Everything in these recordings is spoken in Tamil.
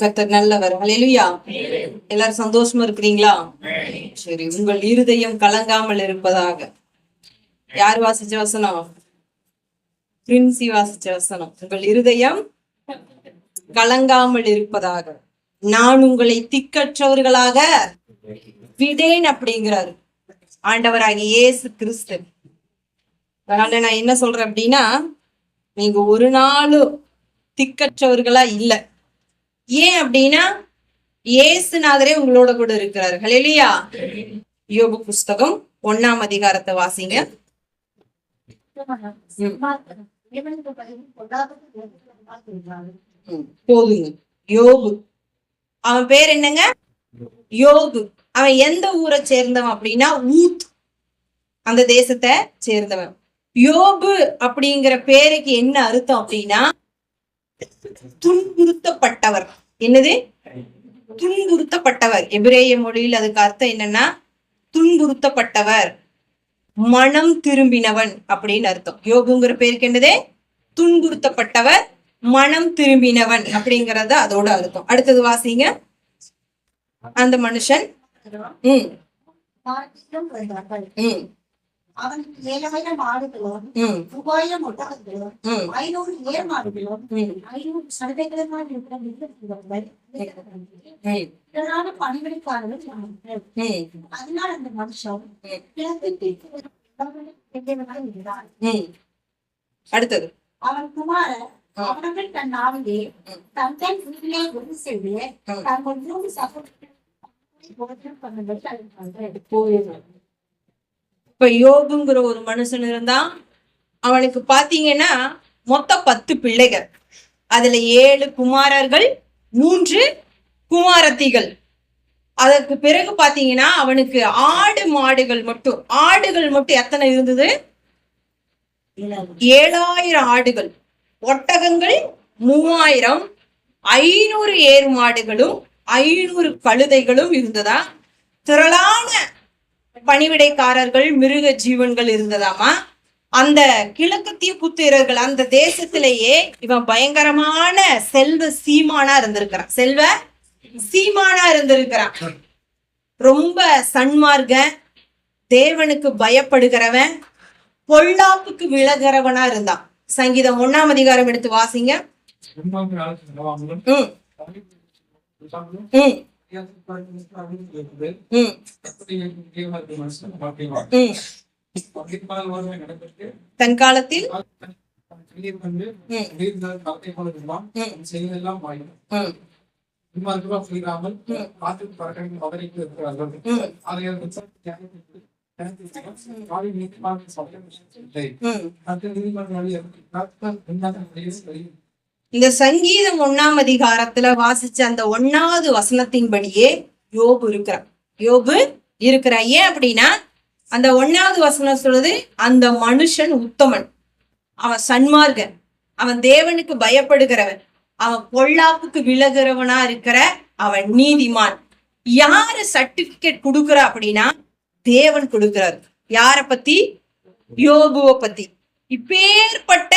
கர்த்தர் நல்லவர். ஹல்லேலூயா. எல்லாரும் சந்தோஷமா இருக்கிறீங்களா? சரி. உங்கள் இருதயம் கலங்காமல் இருப்பதாக. யார் வாசிச்ச வசனம்? பிரின்சி வாசிச்ச வசனம். உங்கள் இருதயம் கலங்காமல் இருப்பதாக நான் உங்களை திக்கற்றவர்களாக விடேன் அப்படிங்கிறாரு ஆண்டவராகிய இயேசு கிறிஸ்து. அதனால நான் என்ன சொல்றேன் அப்படின்னா, நீங்க ஒரு நாளும் திக்கற்றவர்களா இல்ல. ஏன் அப்படின்னா இயேசுநாதரே உங்களோட கூட இருக்கிறாரு. ஹல்லேலூயா. யோபு புஸ்தகம் 1ஆம் அதிகாரத்தை வாசிங்க. போதுங்க. யோபு, அவன் பேர் என்னங்க? யோபு. அவன் எந்த ஊரை சேர்ந்தவன் அப்படின்னா ஊத், அந்த தேசத்தை சேர்ந்தவன். யோபு அப்படிங்கிற பேருக்கு என்ன அர்த்தம் அப்படின்னா துன்புறுத்தப்பட்டவர். என்னது? துன்புறுத்தப்பட்டவர். எபிரேய மொழியில் அதுக்கு அர்த்தம் என்னன்னா துன்புறுத்தப்பட்டவர், மனம் திரும்பினவன் அப்படின்னு அர்த்தம். யோபுங்கிற பேருக்கு என்னது? துன்புறுத்தப்பட்டவர், மனம் திரும்பினவன் அப்படிங்கறது அதோட அர்த்தம். அடுத்தது வாசிங்க. அந்த மனுஷன் அவனுக்கு 7000 ஆடுகளும் 3000 ஒட்டகங்களும் 500 ஏர் மாடுகளும் 500 சண்டைகளுமாக இருக்கிற பணிவிடைக்காரர்கள். அதனால் அந்த மனுஷன் அடுத்தது அவன் குமாரர் அவர்கள் தன் நாவிலே தன் தன் வீட்டிலே உறுதி செய்து தங்கள் 3 சகோதரர்கள். இப்ப யோபுங்கிற ஒரு மனுஷன் இருந்தா, அவனுக்கு பாத்தீங்கன்னா மொத்தம் 10 பிள்ளைகள். அதுல 7 குமாரர்கள் 3 குமாரத்திகள். அதற்கு பிறகு பாத்தீங்கன்னா அவனுக்கு ஆடுகள் மட்டும் எத்தனை இருந்தது? 7000 ஆடுகள், ஒட்டகங்கள் 3000, 500 ஏர் மாடுகளும் 500 கழுதைகளும் இருந்ததா. திரளான பணிவிடைக்காரர்கள், மிருக ஜீவன்கள் இருந்ததாமா. அந்த கிழக்கத்திய புத்திரர்கள், அந்த தேசத்திலேயே இவன் பயங்கரமான செல்வ சீமானா இருந்திருக்கிறான். ரொம்ப சன்மார்க்க, தேவனுக்கு பயப்படுகிறவன், பொல்லாப்புக்கு விலகிறவனா இருந்தான். சங்கீதம் 1ஆம் அதிகாரம் எடுத்து வாசிங்க. தன் காலத்தில் இந்த சங்கீதம் 1ஆம் அதிகாரத்துல வாசிச்ச அந்த 1வது வசனத்தின்படியே யோபு இருக்கிறான். ஏன் அப்படின்னா அந்த 1வது வசனம் சொல்றது, அந்த மனுஷன் உத்தமன், அவன் சன்மார்க்கன், அவன் தேவனுக்கு பயப்படுகிறவன், அவன் பொல்லாப்புக்கு விலகிறவனா இருக்கிற அவன் நீதிமான். யாரு சர்டிபிகேட் கொடுக்குறா அப்படின்னா தேவன் கொடுக்கிறார். யார பத்தி? யோபுவை பத்தி. இப்பேற்பட்ட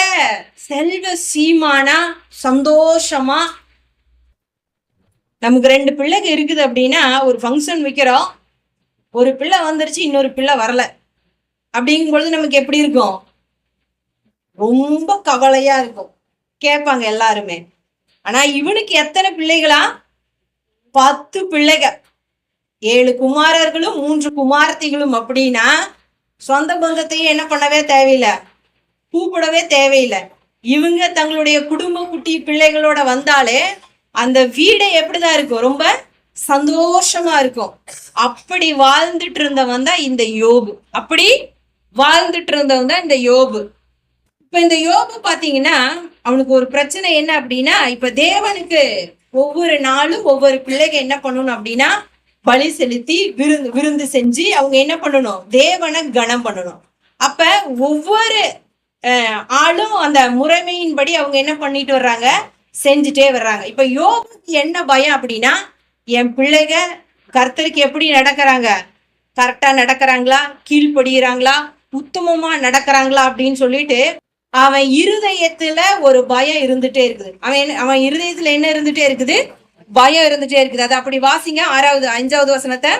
செல்வ சீமானா சந்தோஷமா, நமக்கு 2 பிள்ளைங்க இருக்குது அப்படின்னா ஒரு ஃபங்க்ஷன் வைக்கிறோம், ஒரு பிள்ளை வந்துருச்சு, இன்னொரு பிள்ளை வரல அப்படிங்கும் பொழுது நமக்கு எப்படி இருக்கும்? ரொம்ப கவலையா இருக்கும். கேட்பாங்க எல்லாருமே. ஆனா இவனுக்கு எத்தனை பிள்ளைகளா? 10 பிள்ளைகள், 7 குமாரர்களும் 3 குமாரத்திகளும். அப்படின்னா சொந்த பந்தத்தையும் என்ன பண்ணவே தேவையில்லை, கூப்பிடவே தேவையில்லை. இவங்க தங்களுடைய குடும்ப குட்டி பிள்ளைகளோட வந்தாலே அந்த வீடே எப்படிதான் இருக்கும்? ரொம்ப சந்தோஷமா இருக்கும். அப்படி வாழ்ந்துட்டு இருந்தவன் தான் இந்த யோபு. இப்ப இந்த யோபு பாத்தீங்கன்னா அவனுக்கு ஒரு பிரச்சனை என்ன அப்படின்னா, இப்ப தேவனுக்கு ஒவ்வொரு நாளும் ஒவ்வொரு பிள்ளைங்க என்ன பண்ணணும் அப்படின்னா பலி செலுத்தி விருந்து செஞ்சு அவங்க என்ன பண்ணணும்? தேவனை கனம் பண்ணணும். அப்ப ஒவ்வொரு ஆளும் அந்த முறைமையின்படி அவங்க என்ன பண்ணிட்டு வர்றாங்க? செஞ்சுட்டே வர்றாங்க. இப்ப யோபுக்கு என்ன பயம் அப்படின்னா, என் பிள்ளைங்க கர்த்தருக்கு எப்படி நடக்கிறாங்க? கரெக்டா நடக்கிறாங்களா? கீழ்படுகிறாங்களா? உத்தமமா நடக்கிறாங்களா அப்படின்னு சொல்லிட்டு அவன் இருதயத்துல ஒரு பயம் இருந்துட்டே இருக்குது. அவன் இருதயத்துல என்ன இருந்துட்டே இருக்குது? பயம் இருந்துட்டே இருக்குது. அது அப்படி வாசிங்க 5வது வசனத்தை.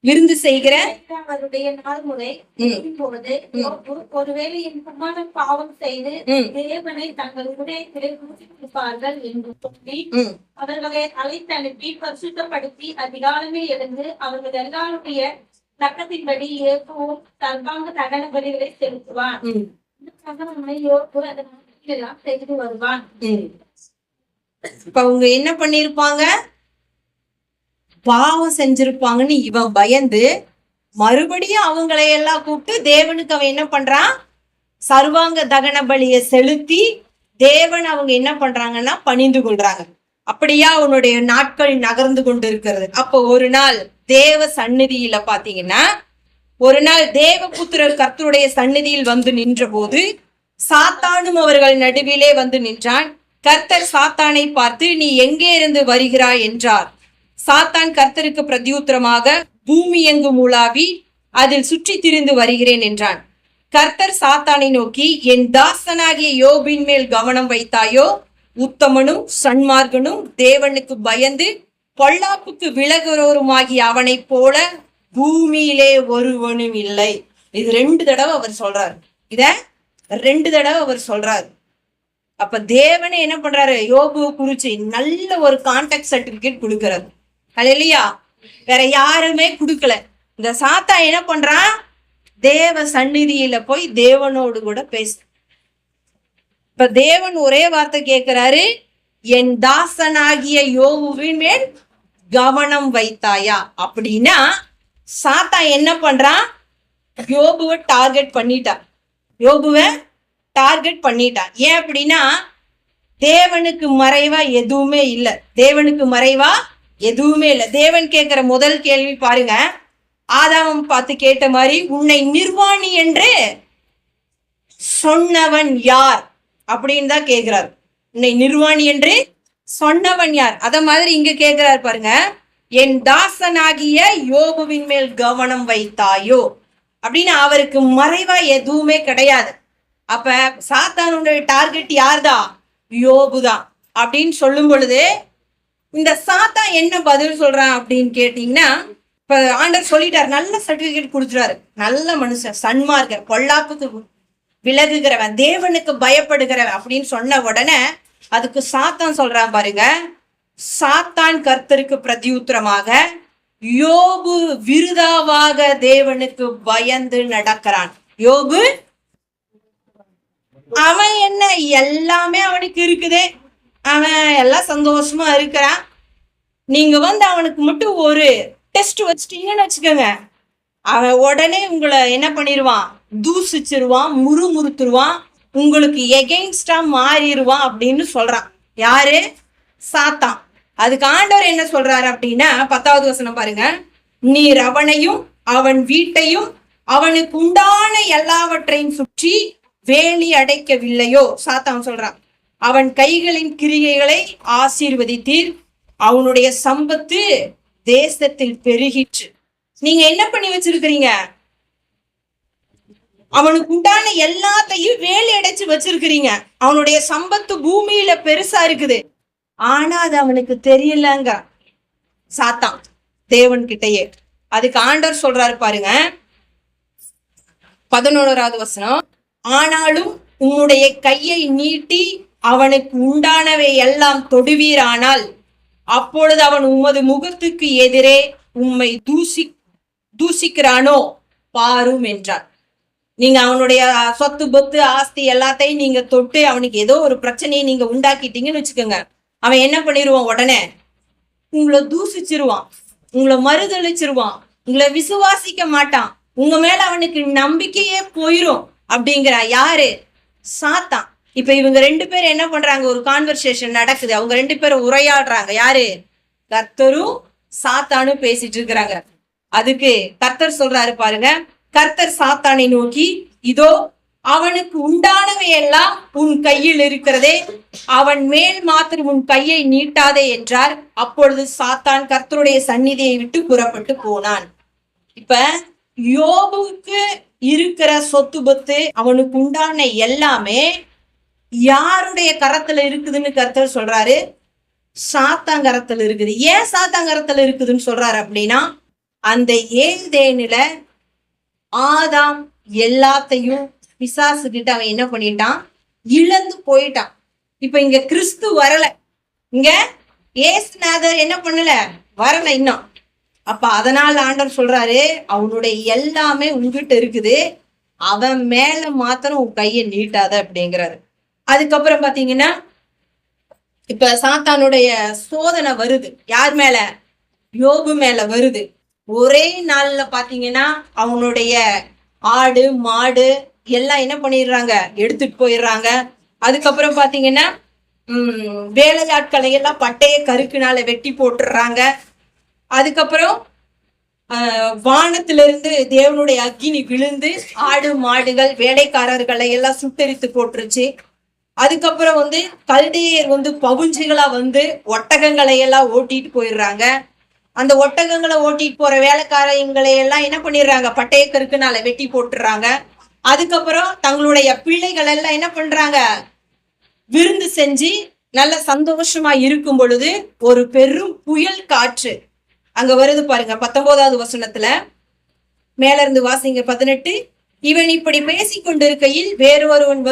விருந்து செய்கிற அவருடைய நாள்முறை பொழுது ஒருவேளை என் பாவம் செய்து தேவனை தங்கள் உடையத்திலே கொடுப்பார்கள் என்று சொல்லி அவர்களை அழைத்தனுப்பி பரிசுத்தப்படுத்தி அதிகாலமே எழுந்து அவர்கள் எல்லாருடைய தக்கத்தின்படி ஏற்பவும் சர்வாங்க தகன பலிகளை செலுத்துவான். அதெல்லாம் செய்து வருவான். இப்ப அவங்க என்ன பண்ணிருப்பாங்க? பாவம் செஞ்சிருப்பாங்கன்னு இவன் பயந்து மறுபடியும் அவங்களை எல்லாம் கூப்பிட்டு தேவனுக்கு அவன் என்ன பண்றான்? சர்வாங்க தகன பலியை செலுத்தி தேவன் அவங்க என்ன பண்றாங்கன்னா பணிந்து கொள்றாங்க. அப்படியா அவனுடைய நாட்கள் நகர்ந்து கொண்டு இருக்கிறது. அப்போ ஒரு நாள் தேவ சந்நிதியில பாத்தீங்கன்னா, ஒரு நாள் தேவபுத்திரர் கர்த்தருடைய சந்நிதியில் வந்து நின்ற போது சாத்தானும் அவர்கள் நடுவிலே வந்து நின்றான். கர்த்தர் சாத்தானை பார்த்து, நீ எங்கே இருந்து வருகிறாய் என்றார். சாத்தான் கர்த்தருக்கு பிரதியுத்தரமாக, பூமி எங்கும் உலாவி அதில் சுற்றி திரிந்து வருகிறேன் என்றான். கர்த்தர் சாத்தானை நோக்கி, என் தாசனாகிய யோபின் மேல் கவனம் வைத்தாயோ? உத்தமனும் சன்மார்கனும் தேவனுக்கு பயந்து பொல்லாப்புக்கு விலகுறோருமாகிய அவனை போல பூமியிலே ஒருவனும் இல்லை. இது 2 தடவை அவர் சொல்றாரு. இத 2 தடவை அவர் சொல்றாரு. அப்ப தேவனே என்ன பண்றாரு? யோபு குறிச்சு நல்ல ஒரு கான்டாக்ட் சர்டிபிகேட் கொடுக்கிறாரு. அல்லேலூயா. வேற யாருமே கொடுக்கல. இந்த சாத்தா என்ன பண்றான்? தேவ சந்நிதியில போய் தேவனோடு கூட பேசு. இப்ப தேவன் ஒரே வார்த்தை கேட்கிறாரு, என் தாசனாகிய யோபுவின் மேல் கவனம் வைத்தாயா? அப்படின்னா சாத்தா என்ன பண்றான்? யோபுவை டார்கெட் பண்ணிட்டான். யோபுவை டார்கெட் பண்ணிட்டான். ஏன் அப்படின்னா தேவனுக்கு மறைவா எதுவுமே இல்லை. தேவனுக்கு மறைவா எதுவுமே இல்லை. தேவன் கேட்கிற முதல் கேள்வி பாருங்க, ஆதாம் பார்த்து கேட்ட மாதிரி, உன்னை நிர்வாணி என்று சொன்னவன் யார் அப்படின்னு தான் கேட்கிறார். உன்னை நிர்வாணி என்று சொன்னவன் யார்? அத மாதிரி இங்க கேட்கிறார் பாருங்க, என் தாசனாகிய யோபுவின் மேல் கவனம் வைத்தாயோ அப்படின்னு. அவருக்கு மறைவா எதுவுமே கிடையாது. அப்ப சாத்தானுடைய டார்கெட் யார்தான்? யோபுதான் அப்படின்னு சொல்லும் பொழுது இந்த சாத்தா என்ன பதில் சொல்றான் அப்படின்னு கேட்டீங்கன்னா, இப்ப ஆண்டவர் சொல்லிட்டார், நல்ல சர்டிபிகேட் கொடுத்துறாரு. நல்ல மனுஷன், சன்மார்க்கர், பொல்லாப்புக்கு விலகுகிறவன், தேவனுக்கு பயப்படுகிறவன் அப்படின்னு சொன்ன உடனே அதுக்கு சாத்தான் சொல்றான் பாருங்க, சாத்தான் கர்த்தருக்கு பிரதியுத்தரமாக, யோபு விருதாவாக தேவனுக்கு பயந்து நடக்கிறான். யோபு அவன் என்ன எல்லாமே அவனுக்கு இருக்குது, அவன் எல்லாம் சந்தோஷமா இருக்கிறான். நீங்க வந்து அவனுக்கு மட்டும் ஒரு டெஸ்ட் வச்சிட்டீங்கன்னு வச்சுக்கோங்க, அவன் உடனே உங்களை என்ன பண்ணிடுவான்? தூசிச்சிருவான், முறுமுறுத்துருவான், உங்களுக்கு எகெயின்ஸ்டா மாறிடுவான் அப்படின்னு சொல்றான். யாரு? சாத்தான். அதுக்கு ஆண்டவர் என்ன சொல்றாரு அப்படின்னா 10வது வசனம் பாருங்க, நீர் அவனையும் அவன் வீட்டையும் அவனுக்கு உண்டான எல்லாவற்றையும் சுற்றி வேலி அடைக்கவில்லையோ? சாத்தான் சொல்றான், அவன் கைகளின் கிரியைகளை ஆசீர்வதித்தீர், அவனுடைய சம்பத்து தேசத்தில் பெருகிற்று. நீங்க என்ன பண்ணி வச்சிருக்கிறீங்க? அவனுக்கு உண்டான எல்லாத்தையும் வேலி அடைச்சு வச்சிருக்கிறீங்க. அவனுடைய சம்பத்து பூமியில பெருசா இருக்குது, ஆனா அது அவனுக்கு தெரியலங்க சாத்தான் தேவன் கிட்டயே. அதுக்கு ஆண்டவர் சொல்றாரு பாருங்க 11வது வசனம், ஆனாலும் உன்னுடைய கையை நீட்டி அவனுக்கு உண்டானவை எல்லாம் தொடுவீரானால் அப்பொழுது அவன் உமது முகத்துக்கு எதிரே உம்மை தூசிக்கிறானோ பாரும் என்றார். நீங்க அவனுடைய சொத்து பொத்து ஆஸ்தி எல்லாத்தையும் நீங்க தொட்டு அவனுக்கு ஏதோ ஒரு பிரச்சனையை நீங்க உண்டாக்கிட்டீங்கன்னு வச்சுக்கோங்க, அவன் என்ன பண்ணிடுவான்? உடனே உங்களை தூசிச்சிருவான், உங்களை மறுதளிச்சிருவான், உங்களை விசுவாசிக்க மாட்டான், உங்க மேல அவனுக்கு நம்பிக்கையே போயிரும் அப்படிங்கிற. யாரு? சாத்தான். இப்ப இவங்க 2 பேரும் என்ன பண்றாங்க? ஒரு கான்வர்சேஷன் நடக்குது, அவங்க 2 பேரும் உரையாடுறாங்க. யாரு? கர்த்தரும் சாத்தானும் பேசிட்டு இருக்கிறாங்க. அதுக்கு கர்த்தர் சொல்றாரு பாருங்க, கர்த்தர் சாத்தானை நோக்கி, இதோ அவனுக்கு உண்டானவை எல்லாம் உன் கையில் இருக்கிறதே, அவன் மேல் மாத்திரம் உன் கையை நீட்டாதே என்றார். அப்பொழுது சாத்தான் கர்த்தருடைய சந்நிதியை விட்டு புறப்பட்டு போனான். இப்ப யோபுக்கு இருக்கிற சொத்து பத்து, அவனுக்கு உண்டான எல்லாமே யாருடைய கரத்துல இருக்குதுன்னு கர்த்தர் சொல்றாரு? சாத்தாங்கரத்துல இருக்குது. ஏன் சாத்தாங்கரத்துல இருக்குதுன்னு சொல்றாரு அப்படின்னா, அந்த ஏதேனில ஆதாம் எல்லாத்தையும் பிசாசு கிட்ட அவன் என்ன பண்ணிட்டான், இழந்து போயிட்டான். இப்ப இங்க கிறிஸ்து வரல, இங்க ஏசுநாதர் என்ன பண்ணல, வரல இன்னும். அப்ப அதனால ஆண்டவர் சொல்றாரு, அவனுடைய எல்லாமே உங்ககிட்ட இருக்குது, அவன் மேல மாத்திரம் உன் கையை நீட்டாத அப்படிங்கிறாரு. அதுக்கப்புறம் பாத்தீங்கன்னா இப்ப சாத்தானுடைய சோதனை வருது, யார் மேல, யோபு மேல வருது. ஒரே நாள்ல பாத்தீங்கன்னா அவனுடைய ஆடு மாடு எல்லாம் என்ன பண்ணிடுறாங்க, எடுத்துட்டு போயிடுறாங்க. அதுக்கப்புறம் பாத்தீங்கன்னா வேலையாட்களை எல்லாம் பட்டைய கருக்குனால வெட்டி போட்டுடுறாங்க. அதுக்கப்புறம் வானத்திலிருந்து தேவனுடைய அக்கினி விழுந்து ஆடு மாடுகள் வேலைக்காரர்களை எல்லாம் சுட்டெரித்து போட்டுருச்சு. அதுக்கப்புறம் கல்தேயர் பவுஞ்சுகளா ஒட்டகங்களை எல்லாம் ஓட்டிட்டு போயிடுறாங்க. அந்த ஒட்டகங்களை ஓட்டிட்டு போற வேலைக்காரங்களை எல்லாம் என்ன பண்ணிடுறாங்க, பட்டயக்கருக்குனால வெட்டி போட்டுறாங்க. அதுக்கப்புறம் தங்களுடைய பிள்ளைகள் எல்லாம் என்ன பண்றாங்க, விருந்து செஞ்சு நல்ல சந்தோஷமா இருக்கும் பொழுது ஒரு பெரும் புயல் காற்று அங்க வருது பாருங்க. 19வது வசனத்துல மேல இருந்து வாசிங்க 18. இவன் இப்படி பேசிக் கொண்டிருக்கையில் வேறொருவன்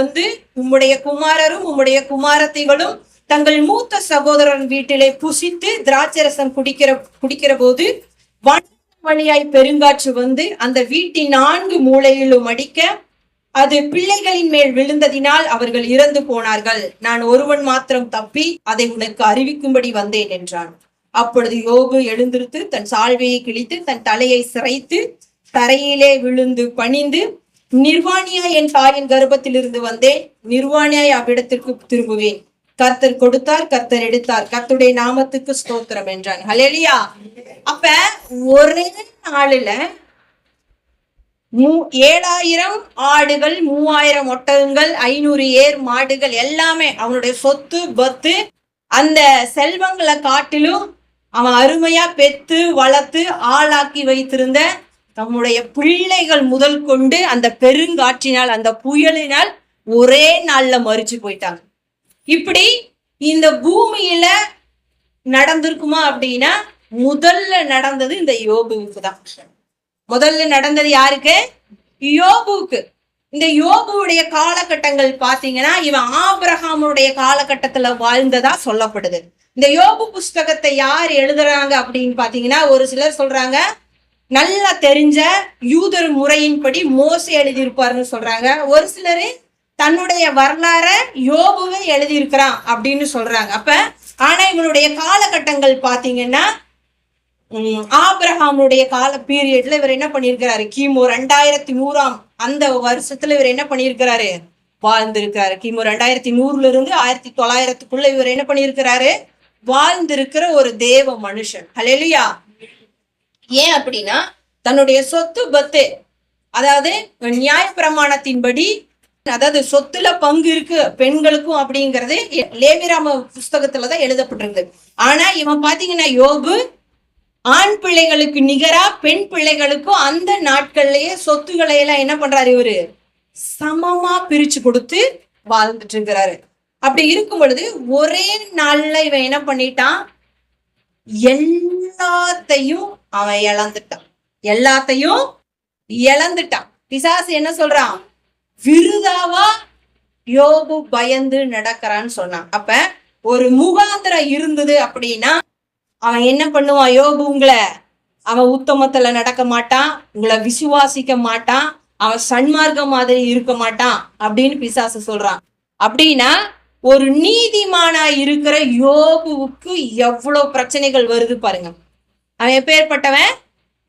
உம்முடைய குமாரரும் உம்முடைய குமாரத்திகளும் தங்கள் மூத்த சகோதரன் வீட்டிலே புசித்து திராட்சரசம் குடிக்கிற போது வழியாய் பெருங்காற்று அந்த வீட்டின் 4 மூலையிலும் அடிக்க அது பிள்ளைகளின் மேல் விழுந்ததினால் அவர்கள் இறந்து போனார்கள். நான் ஒருவன் மாத்திரம் தப்பி அதை உனக்கு அறிவிக்கும்படி வந்தேன் என்றான். அப்பொழுது யோபு எழுந்திருத்து தன் சால்வையை கிழித்து தன் தலையை சிரைத்து தரையிலே விழுந்து பணிந்து, நிர்வாணியா என் தாயின் கர்ப்பத்திலிருந்து வந்தேன், நிர்வாணியாய் அவ்விடத்திற்கு திரும்புவேன். கர்த்தர் கொடுத்தார், கர்த்தர் எடுத்தார், கர்த்தருடைய நாமத்துக்கு ஸ்தோத்திரம் என்றான். ஹல்லேலூயா. அப்ப ஒரே நாளுல 7000 ஆடுகள், 3000 ஒட்டகங்கள், 500 ஏர் மாடுகள் எல்லாமே அவனுடைய சொத்து பத்து. அந்த செல்வங்களை காட்டிலும் அவன் அருமையா பெத்து வளர்த்து ஆளாக்கி வைத்திருந்த தம்முடைய பிள்ளைகள் முதல் கொண்டு அந்த பெருங்காற்றினால் அந்த புயலினால் ஒரே நாள்ல மறிச்சு போயிட்டாங்க. இப்படி இந்த பூமியில நடந்திருக்குமா அப்படின்னா முதல்ல நடந்தது இந்த யோபுவுக்கு தான். முதல்ல நடந்தது யாருக்கு, யோபுவுக்கு. இந்த யோபுவுடைய காலகட்டங்கள் பாத்தீங்கன்னா இவன் ஆபிரகாமுடைய காலகட்டத்துல வாழ்ந்ததா சொல்லப்படுது. இந்த யோபு புஸ்தகத்தை யார் எழுதுறாங்க அப்படின்னு பாத்தீங்கன்னா ஒரு சிலர் சொல்றாங்க நல்லா தெரிஞ்ச யூதர் முறையின்படி மோசே எழுதியிருப்பாருன்னு சொல்றாங்க. ஒரு சிலர் தன்னுடைய வரலாற யோபுவே எழுதியிருக்கிறான் அப்படின்னு சொல்றாங்க. அப்ப ஆனா இவனுடைய காலகட்டங்கள் பாத்தீங்கன்னா ஆபிரகாமுடைய கால பீரியட்ல இவர் என்ன பண்ணியிருக்கிறாரு, கிமு 2100 அந்த வருஷத்துல இவர் என்ன பண்ணியிருக்கிறாரு, வாழ்ந்திருக்கிறாரு. கிமு 2100 இருந்து 1900 இவர் என்ன பண்ணியிருக்கிறாரு, வாழ்ந்திருக்கிற ஒரு தேவ மனுஷன். ஹல்லேலூயா. ஏன் அப்படின்னா தன்னுடைய சொத்து பத்து, அதாவது நியாயப்பிரமாணத்தின்படி, அதாவது சொத்துல பங்கு இருக்கு பெண்களுக்கும் அப்படிங்கிறது லேவியராம புஸ்தகத்துலதான் எழுதப்பட்டிருக்கு. ஆனா இவன் பாத்தீங்கன்னா யோபு ஆண் பிள்ளைகளுக்கு நிகரா பெண் பிள்ளைகளுக்கும் அந்த நாட்கள்லயே சொத்துக்களை எல்லாம் என்ன பண்றாரு, இவரு சமமா பிரிச்சு கொடுத்து வாழ்ந்துட்டு இருக்கிறாரு. அப்படி இருக்கும் பொழுது ஒரே நாள்ல இவன் என்ன பண்ணிட்டான், எல்லாத்தையும் அவன் இழந்துட்டான். எல்லாத்தையும் இழந்துட்டான். பிசாசு என்ன சொல்றான், விருதாவா யோபு பயந்து நடக்கிறான்னு சொன்னான். அப்ப ஒரு முகாந்திரம் இருந்தது அப்படின்னா அவன் என்ன பண்ணுவான், யோபு அவன் உத்தமத்துல நடக்க மாட்டான், உங்களை விசுவாசிக்க மாட்டான், அவன் சன்மார்க்கம் மாதிரி இருக்க மாட்டான் அப்படின்னு பிசாசு சொல்றான். அப்படின்னா ஒரு நீதிமானா இருக்கிற யோபுவுக்கு எவ்வளவு பிரச்சனைகள் வருது பாருங்க. அவன் எப்பேற்பட்டவன்,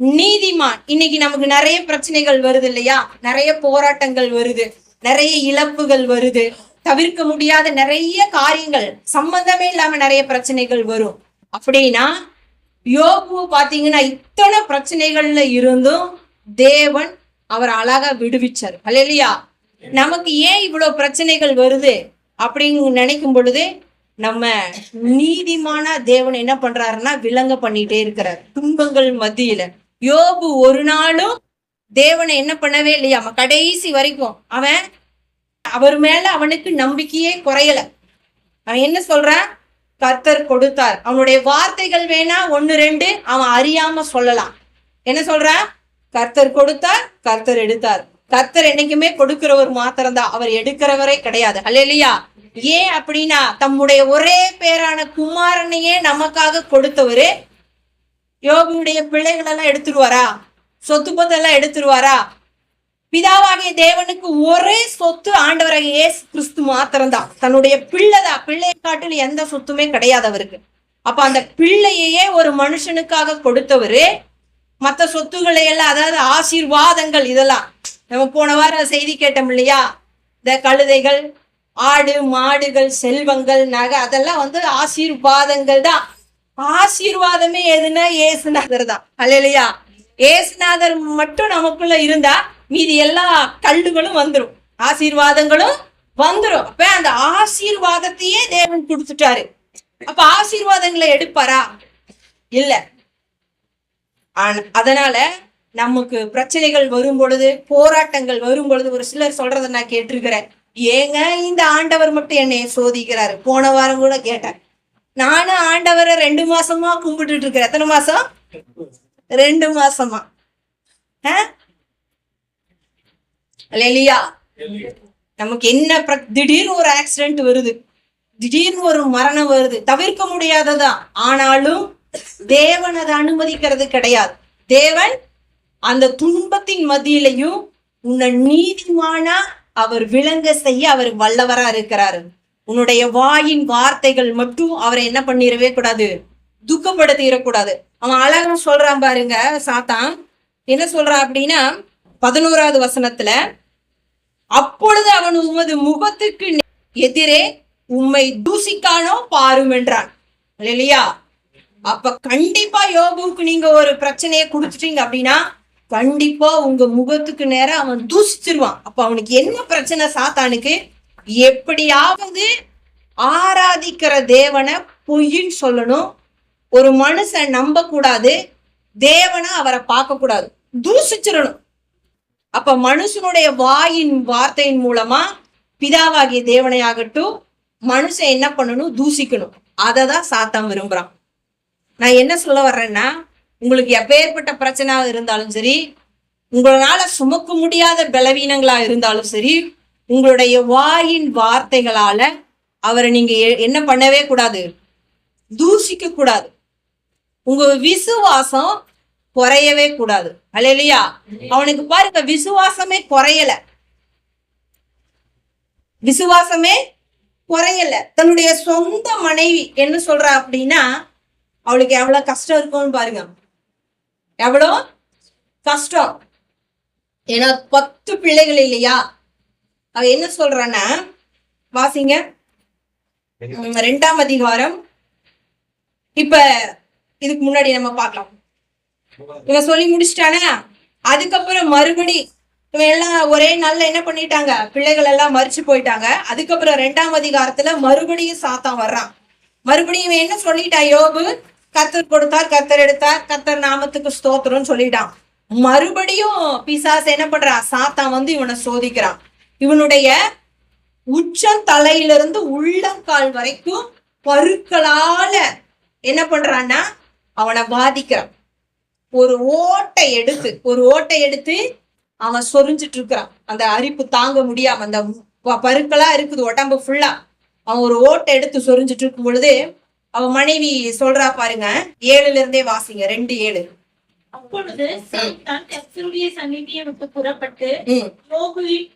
நீதிமான். இன்னைக்கு நமக்கு நிறைய பிரச்சனைகள் வருது இல்லையா, நிறைய போராட்டங்கள் வருது, நிறைய இழப்புகள் வருது, தவிர்க்க முடியாத நிறைய காரியங்கள், சம்பந்தமே இல்லாம நிறைய பிரச்சனைகள் வரும். அப்படின்னா யோபு பாத்தீங்கன்னா இத்தனை பிரச்சனைகள்ல இருந்தும் தேவன் அவர் அழகா விடுவிச்சார். ஹல்லேலூயா. நமக்கு ஏன் இவ்வளவு பிரச்சனைகள் வருது அப்படின்னு நினைக்கும் பொழுது நம்ம நீதிமான தேவன் என்ன பண்றாருன்னா விளங்க பண்ணிட்டே இருக்கிறார் துன்பங்கள் மத்தியில. யோபு ஒரு நாளும் தேவனை என்ன பண்ணவே இல்லையா, கடைசி வரைக்கும் அவர் மேல அவனுக்கு நம்பிக்கையே குறையல. அவன் என்ன சொல்றான், கர்த்தர் கொடுத்தார். அவனுடைய வார்த்தைகள் வேணா 1-2 அவன் அறியாம சொல்லலாம். என்ன சொல்றான்? கர்த்தர் கொடுத்தார், கர்த்தர் எடுத்தார். கர்த்தர் என்னைக்குமே கொடுக்கிறவர் மாத்திரம்தான், அவர் எடுக்கிறவரே கிடையாது. அல்லேலூயா. ஏன் அப்படின்னா தம்முடைய ஒரே பேரான குமாரனையே நமக்காக கொடுத்தவரு யோபுடைய பிள்ளைகள் எல்லாம் எடுத்துருவாரா? சொத்து பத்தெல்லாம் எடுத்துருவாரா? பிதாவாகிய தேவனுக்கு ஒரே சொத்து ஆண்டவராகிய இயேசு கிறிஸ்து மாத்திரம்தான். தன்னுடைய பிள்ளைதான். பிள்ளையை காட்டில் எந்த சொத்துமே கிடையாது அவருக்கு. அப்ப அந்த பிள்ளையே ஒரு மனுஷனுக்காக கொடுத்தவரு மற்ற சொத்துக்களை எல்லாம், அதாவது ஆசீர்வாதங்கள், இதெல்லாம் நம்ம போன வாரம் செய்தி கேட்டோம் இல்லையா? இந்த கழுதைகள், ஆடு, மாடுகள், செல்வங்கள், நகை, அதெல்லாம் ஆசீர்வாதங்கள் தான். ஆசீர்வாதமே எதுனா ஏசுநாதர் தான். அல்லேலூயா. ஏசுநாதர் மட்டும் நமக்குள்ள இருந்தா மீதி எல்லா கல்லுகளும் வந்துடும், ஆசீர்வாதங்களும் வந்துடும். அப்ப அந்த ஆசீர்வாதத்தையே தேவன் கொடுத்துட்டாரு. அப்ப ஆசீர்வாதங்களை எடுப்பாரா? இல்ல. அதனால நமக்கு பிரச்சனைகள் வரும் பொழுது, போராட்டங்கள் வரும் பொழுது, ஒரு சிலர் சொல்றதை நான் கேட்டிருக்கிறேன், ஏங்க இந்த ஆண்டவர் மட்டும் என்னைய சோதிக்கிறாரு? போன வாரம் கூட கேட்டேன். நானும் ஆண்டவரை 2 மாசமா கும்பிட்டுட்டு இருக்கிறேன். எத்தனை மாசம்? 2 மாசமா. அல்லேலூயா. நமக்கு என்ன திடீர்னு ஒரு ஆக்சிடென்ட் வருது, திடீர்னு ஒரு மரணம் வருது, தவிர்க்க முடியாததான். ஆனாலும் தேவன் அதை அனுமதிக்கிறது கிடையாது. தேவன் அந்த துன்பத்தின் மத்தியிலையும் உன்னை நீதிமானா அவர் விளங்க செய்ய அவர் வல்லவரா இருக்கிறாரு. உன்னுடைய வாயின் வார்த்தைகள் மட்டும் அவரை என்ன பண்ணிடவே கூடாது, துக்கப்படுத்திடக்கூடாது. அவன் அழகா சொல்றான் பாருங்க. சாத்தான் என்ன சொல்றான் அப்படின்னா 11வது வசனத்துல, அப்பொழுது அவன் உமது முகத்துக்கு எதிரே உம்மை தூசிக்கானோ பாரும் என்றான். இல்லையா? அப்ப கண்டிப்பா யோபுவுக்கு நீங்க ஒரு பிரச்சனையை கொடுத்துட்டீங்க அப்படின்னா கண்டிப்பா உங்க முகத்துக்கு நேரம் அவன் தூசிச்சிருவான். அப்ப அவனுக்கு என்ன பிரச்சனை? சாத்தானுக்கு எப்படியாவது ஆராதிக்கிற தேவனை பொய்ன்னு சொல்லணும், ஒரு மனுஷன் நம்ப கூடாது, தேவனை அவரை பார்க்க கூடாது, தூசிச்சிடணும். அப்ப மனுஷனுடைய வாயின் வார்த்தையின் மூலமா பிதாவாகிய தேவனை ஆகட்டும் மனுஷன் என்ன பண்ணணும்? தூசிக்கணும். அததான் சாத்தான் விரும்புறான். நான் என்ன சொல்ல வர்றேன்னா, உங்களுக்கு எப்பேற்பட்ட பிரச்சனையாக இருந்தாலும் சரி, உங்களால சுமக்க முடியாத பலவீனங்களா இருந்தாலும் சரி, உங்களுடைய வாயின் வார்த்தைகளால அவரை நீங்க என்ன பண்ணவே கூடாது? தூசிக்க கூடாது. உங்க விசுவாசம் குறையவே கூடாது. அல்லேலூயா. அவனுக்கு பாருங்க, விசுவாசமே குறையல, விசுவாசமே குறையல. தன்னுடைய சொந்த மனைவி என்ன சொல்றா அப்படின்னா, அவளுக்கு எவ்வளவு கஷ்டம் இருக்கும்னு பாருங்க, எவ்வளவு கஷ்டம். ஏன்னா 10 பிள்ளைகள் இல்லையா? அவ என்ன சொல்றான்னா, வாசிங்க 2ஆம் அதிகாரம். இப்ப இதுக்கு முன்னாடி நம்ம பார்க்கலாம். இவன் சொல்லி முடிச்சிட்டானா, அதுக்கப்புறம் மறுபடி இவன் எல்லாம் ஒரே நாள்ல என்ன பண்ணிட்டாங்க? பிள்ளைகள் எல்லாம் மறிச்சு போயிட்டாங்க. அதுக்கப்புறம் 2ஆம் அதிகாரத்துல மறுபடியும் சாத்தான் வர்றான். மறுபடியும் இவன் என்ன சொல்லிட்டான்? யோபு கர்த்தர் கொடுத்தார், கர்த்தர் எடுத்தார், கர்த்தர் நாமத்துக்கு ஸ்தோத்திரம்னு சொல்லிட்டான். மறுபடியும் பிசாசு என்ன பண்றான்? சாத்தான் இவனை சோதிக்கிறான். இவனுடைய உச்சம் தலையிலிருந்து உள்ளங்கால் வரைக்கும் பருக்களால என்ன பண்றான்னா அவனை பாதிக்கிறான். ஒரு ஓட்டை எடுத்து அவன் சொரிஞ்சிட்டு இருக்கிறான். அந்த அரிப்பு தாங்க முடியாம அந்த பருக்களா இருக்குது உடம்பு ஃபுல்லா. அவன் ஒரு ஓட்டை எடுத்து சொரிஞ்சிட்டு இருக்கும் பொழுது அவன் மனைவி சொல்றா பாருங்க, 7ல இருந்தே வாசிங்க. 2:7. அப்பொழுது சாத்தான் கர்த்தருடைய சந்நிதியை விட்டு புறப்பட்டு யோபுவின்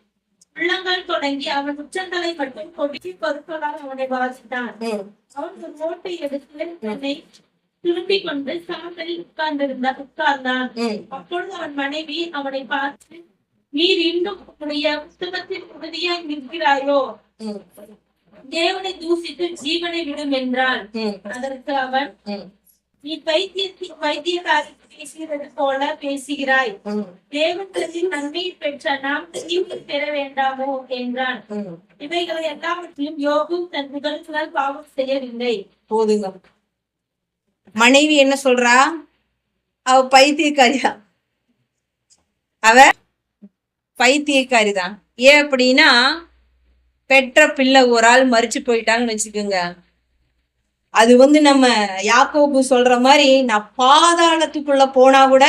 உள்ளங்கால் தொடங்கி அவன் உச்சந்தலை மட்டும் கொடி பருக்களால் அவனை பாதித்தான். அவன் ஒரு ஓட்டை எடுத்து தன்னை திரும்பிக் கொண்டு சாந்தலில் உட்கார்ந்தான். அப்பொழுது அவன் மனைவி அவனை பார்த்து, நீர் இன்னும் உன்னுடைய புத்தகத்தில் உறுதியாய் நிற்கிறாயோ? தேவனை தூசித்து ஜீவனை விடும் என்றான். அதற்கு அவன், நீ வைத்தியக்காரி பேசுகிறது போல பேசுகிறாய். தேவன் நன்மையை பெற்ற நாம் தீமை பெற வேண்டாமோ என்றான். இவைகளை எல்லாவற்றையும் யோபு தன் நிகழ்ச்சியால் பாவம் செய்யவில்லை. போதுங்க. மனைவி என்ன சொல்றா? அவ பைத்தியக்காரிதான், அவ பைத்தியக்காரிதான். ஏன் அப்படின்னா, பெற்ற பிள்ளை ஒரு ஆள் மறிச்சு போயிட்டாங்கன்னு வச்சுக்கோங்க, அது நம்ம யாக்கோபு சொல்ற மாதிரி நான் பாதாளத்துக்குள்ள போனா கூட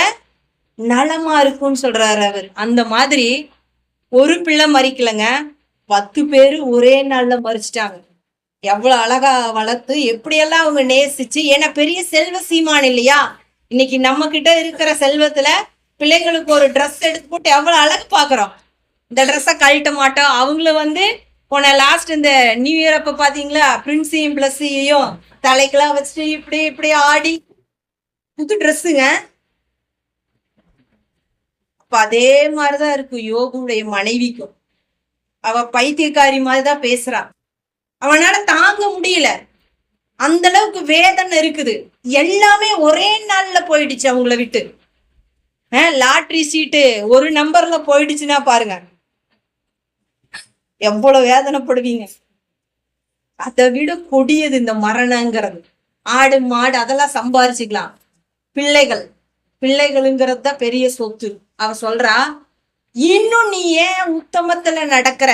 நலமா இருக்கும்னு சொல்றாரு அவர். அந்த மாதிரி ஒரு பிள்ளை மறிக்கலைங்க, 10 பேரு ஒரே நாள்ல மறிச்சிட்டாங்க. எவ்வளவு அழகா வளர்த்து எப்படியெல்லாம் அவங்க நேசிச்சு, ஏன்னா பெரிய செல்வ சீமான் இல்லையா. இன்னைக்கு நம்ம கிட்ட இருக்கிற செல்வத்துல பிள்ளைங்களுக்கு ஒரு ட்ரெஸ் எடுத்து போட்டு எவ்வளவு அழகு பாக்குறோம். இந்த ட்ரெஸ்ஸை கழட்ட மாட்டோம். அவங்கள போன லாஸ்ட் இந்த நியூ இயர் அப்ப பாத்தீங்களா, பிரின்ஸையும் பிளஸையும் தலைக்கெல்லாம் வச்சுட்டு இப்படி இப்படி ஆடி புது ட்ரெஸ்ஸுங்க. அப்ப அதே மாதிரிதான் இருக்கு யோபுடைய மனைவிக்கும். அவ பைத்தியக்காரி மாதிரிதான் பேசுறா. அவனால தாங்க முடியல, அந்த அளவுக்கு வேதனை இருக்குது. எல்லாமே ஒரே நாள்ல போயிடுச்சு அவங்கள விட்டு. லாட்ரி சீட்டு ஒரு நம்பர்ல போயிடுச்சுன்னா பாருங்க எவ்வளவு வேதனைப்படுவீங்க. அதை விட கொடியது இந்த மரணங்கிறது. ஆடு மாடு அதெல்லாம் சம்பாரிச்சுக்கலாம், பிள்ளைகளுங்கிறது தான் பெரிய சொத்து. அவ சொல்றா, இன்னும் நீ ஏன் உத்தமத்துல நடக்கிற?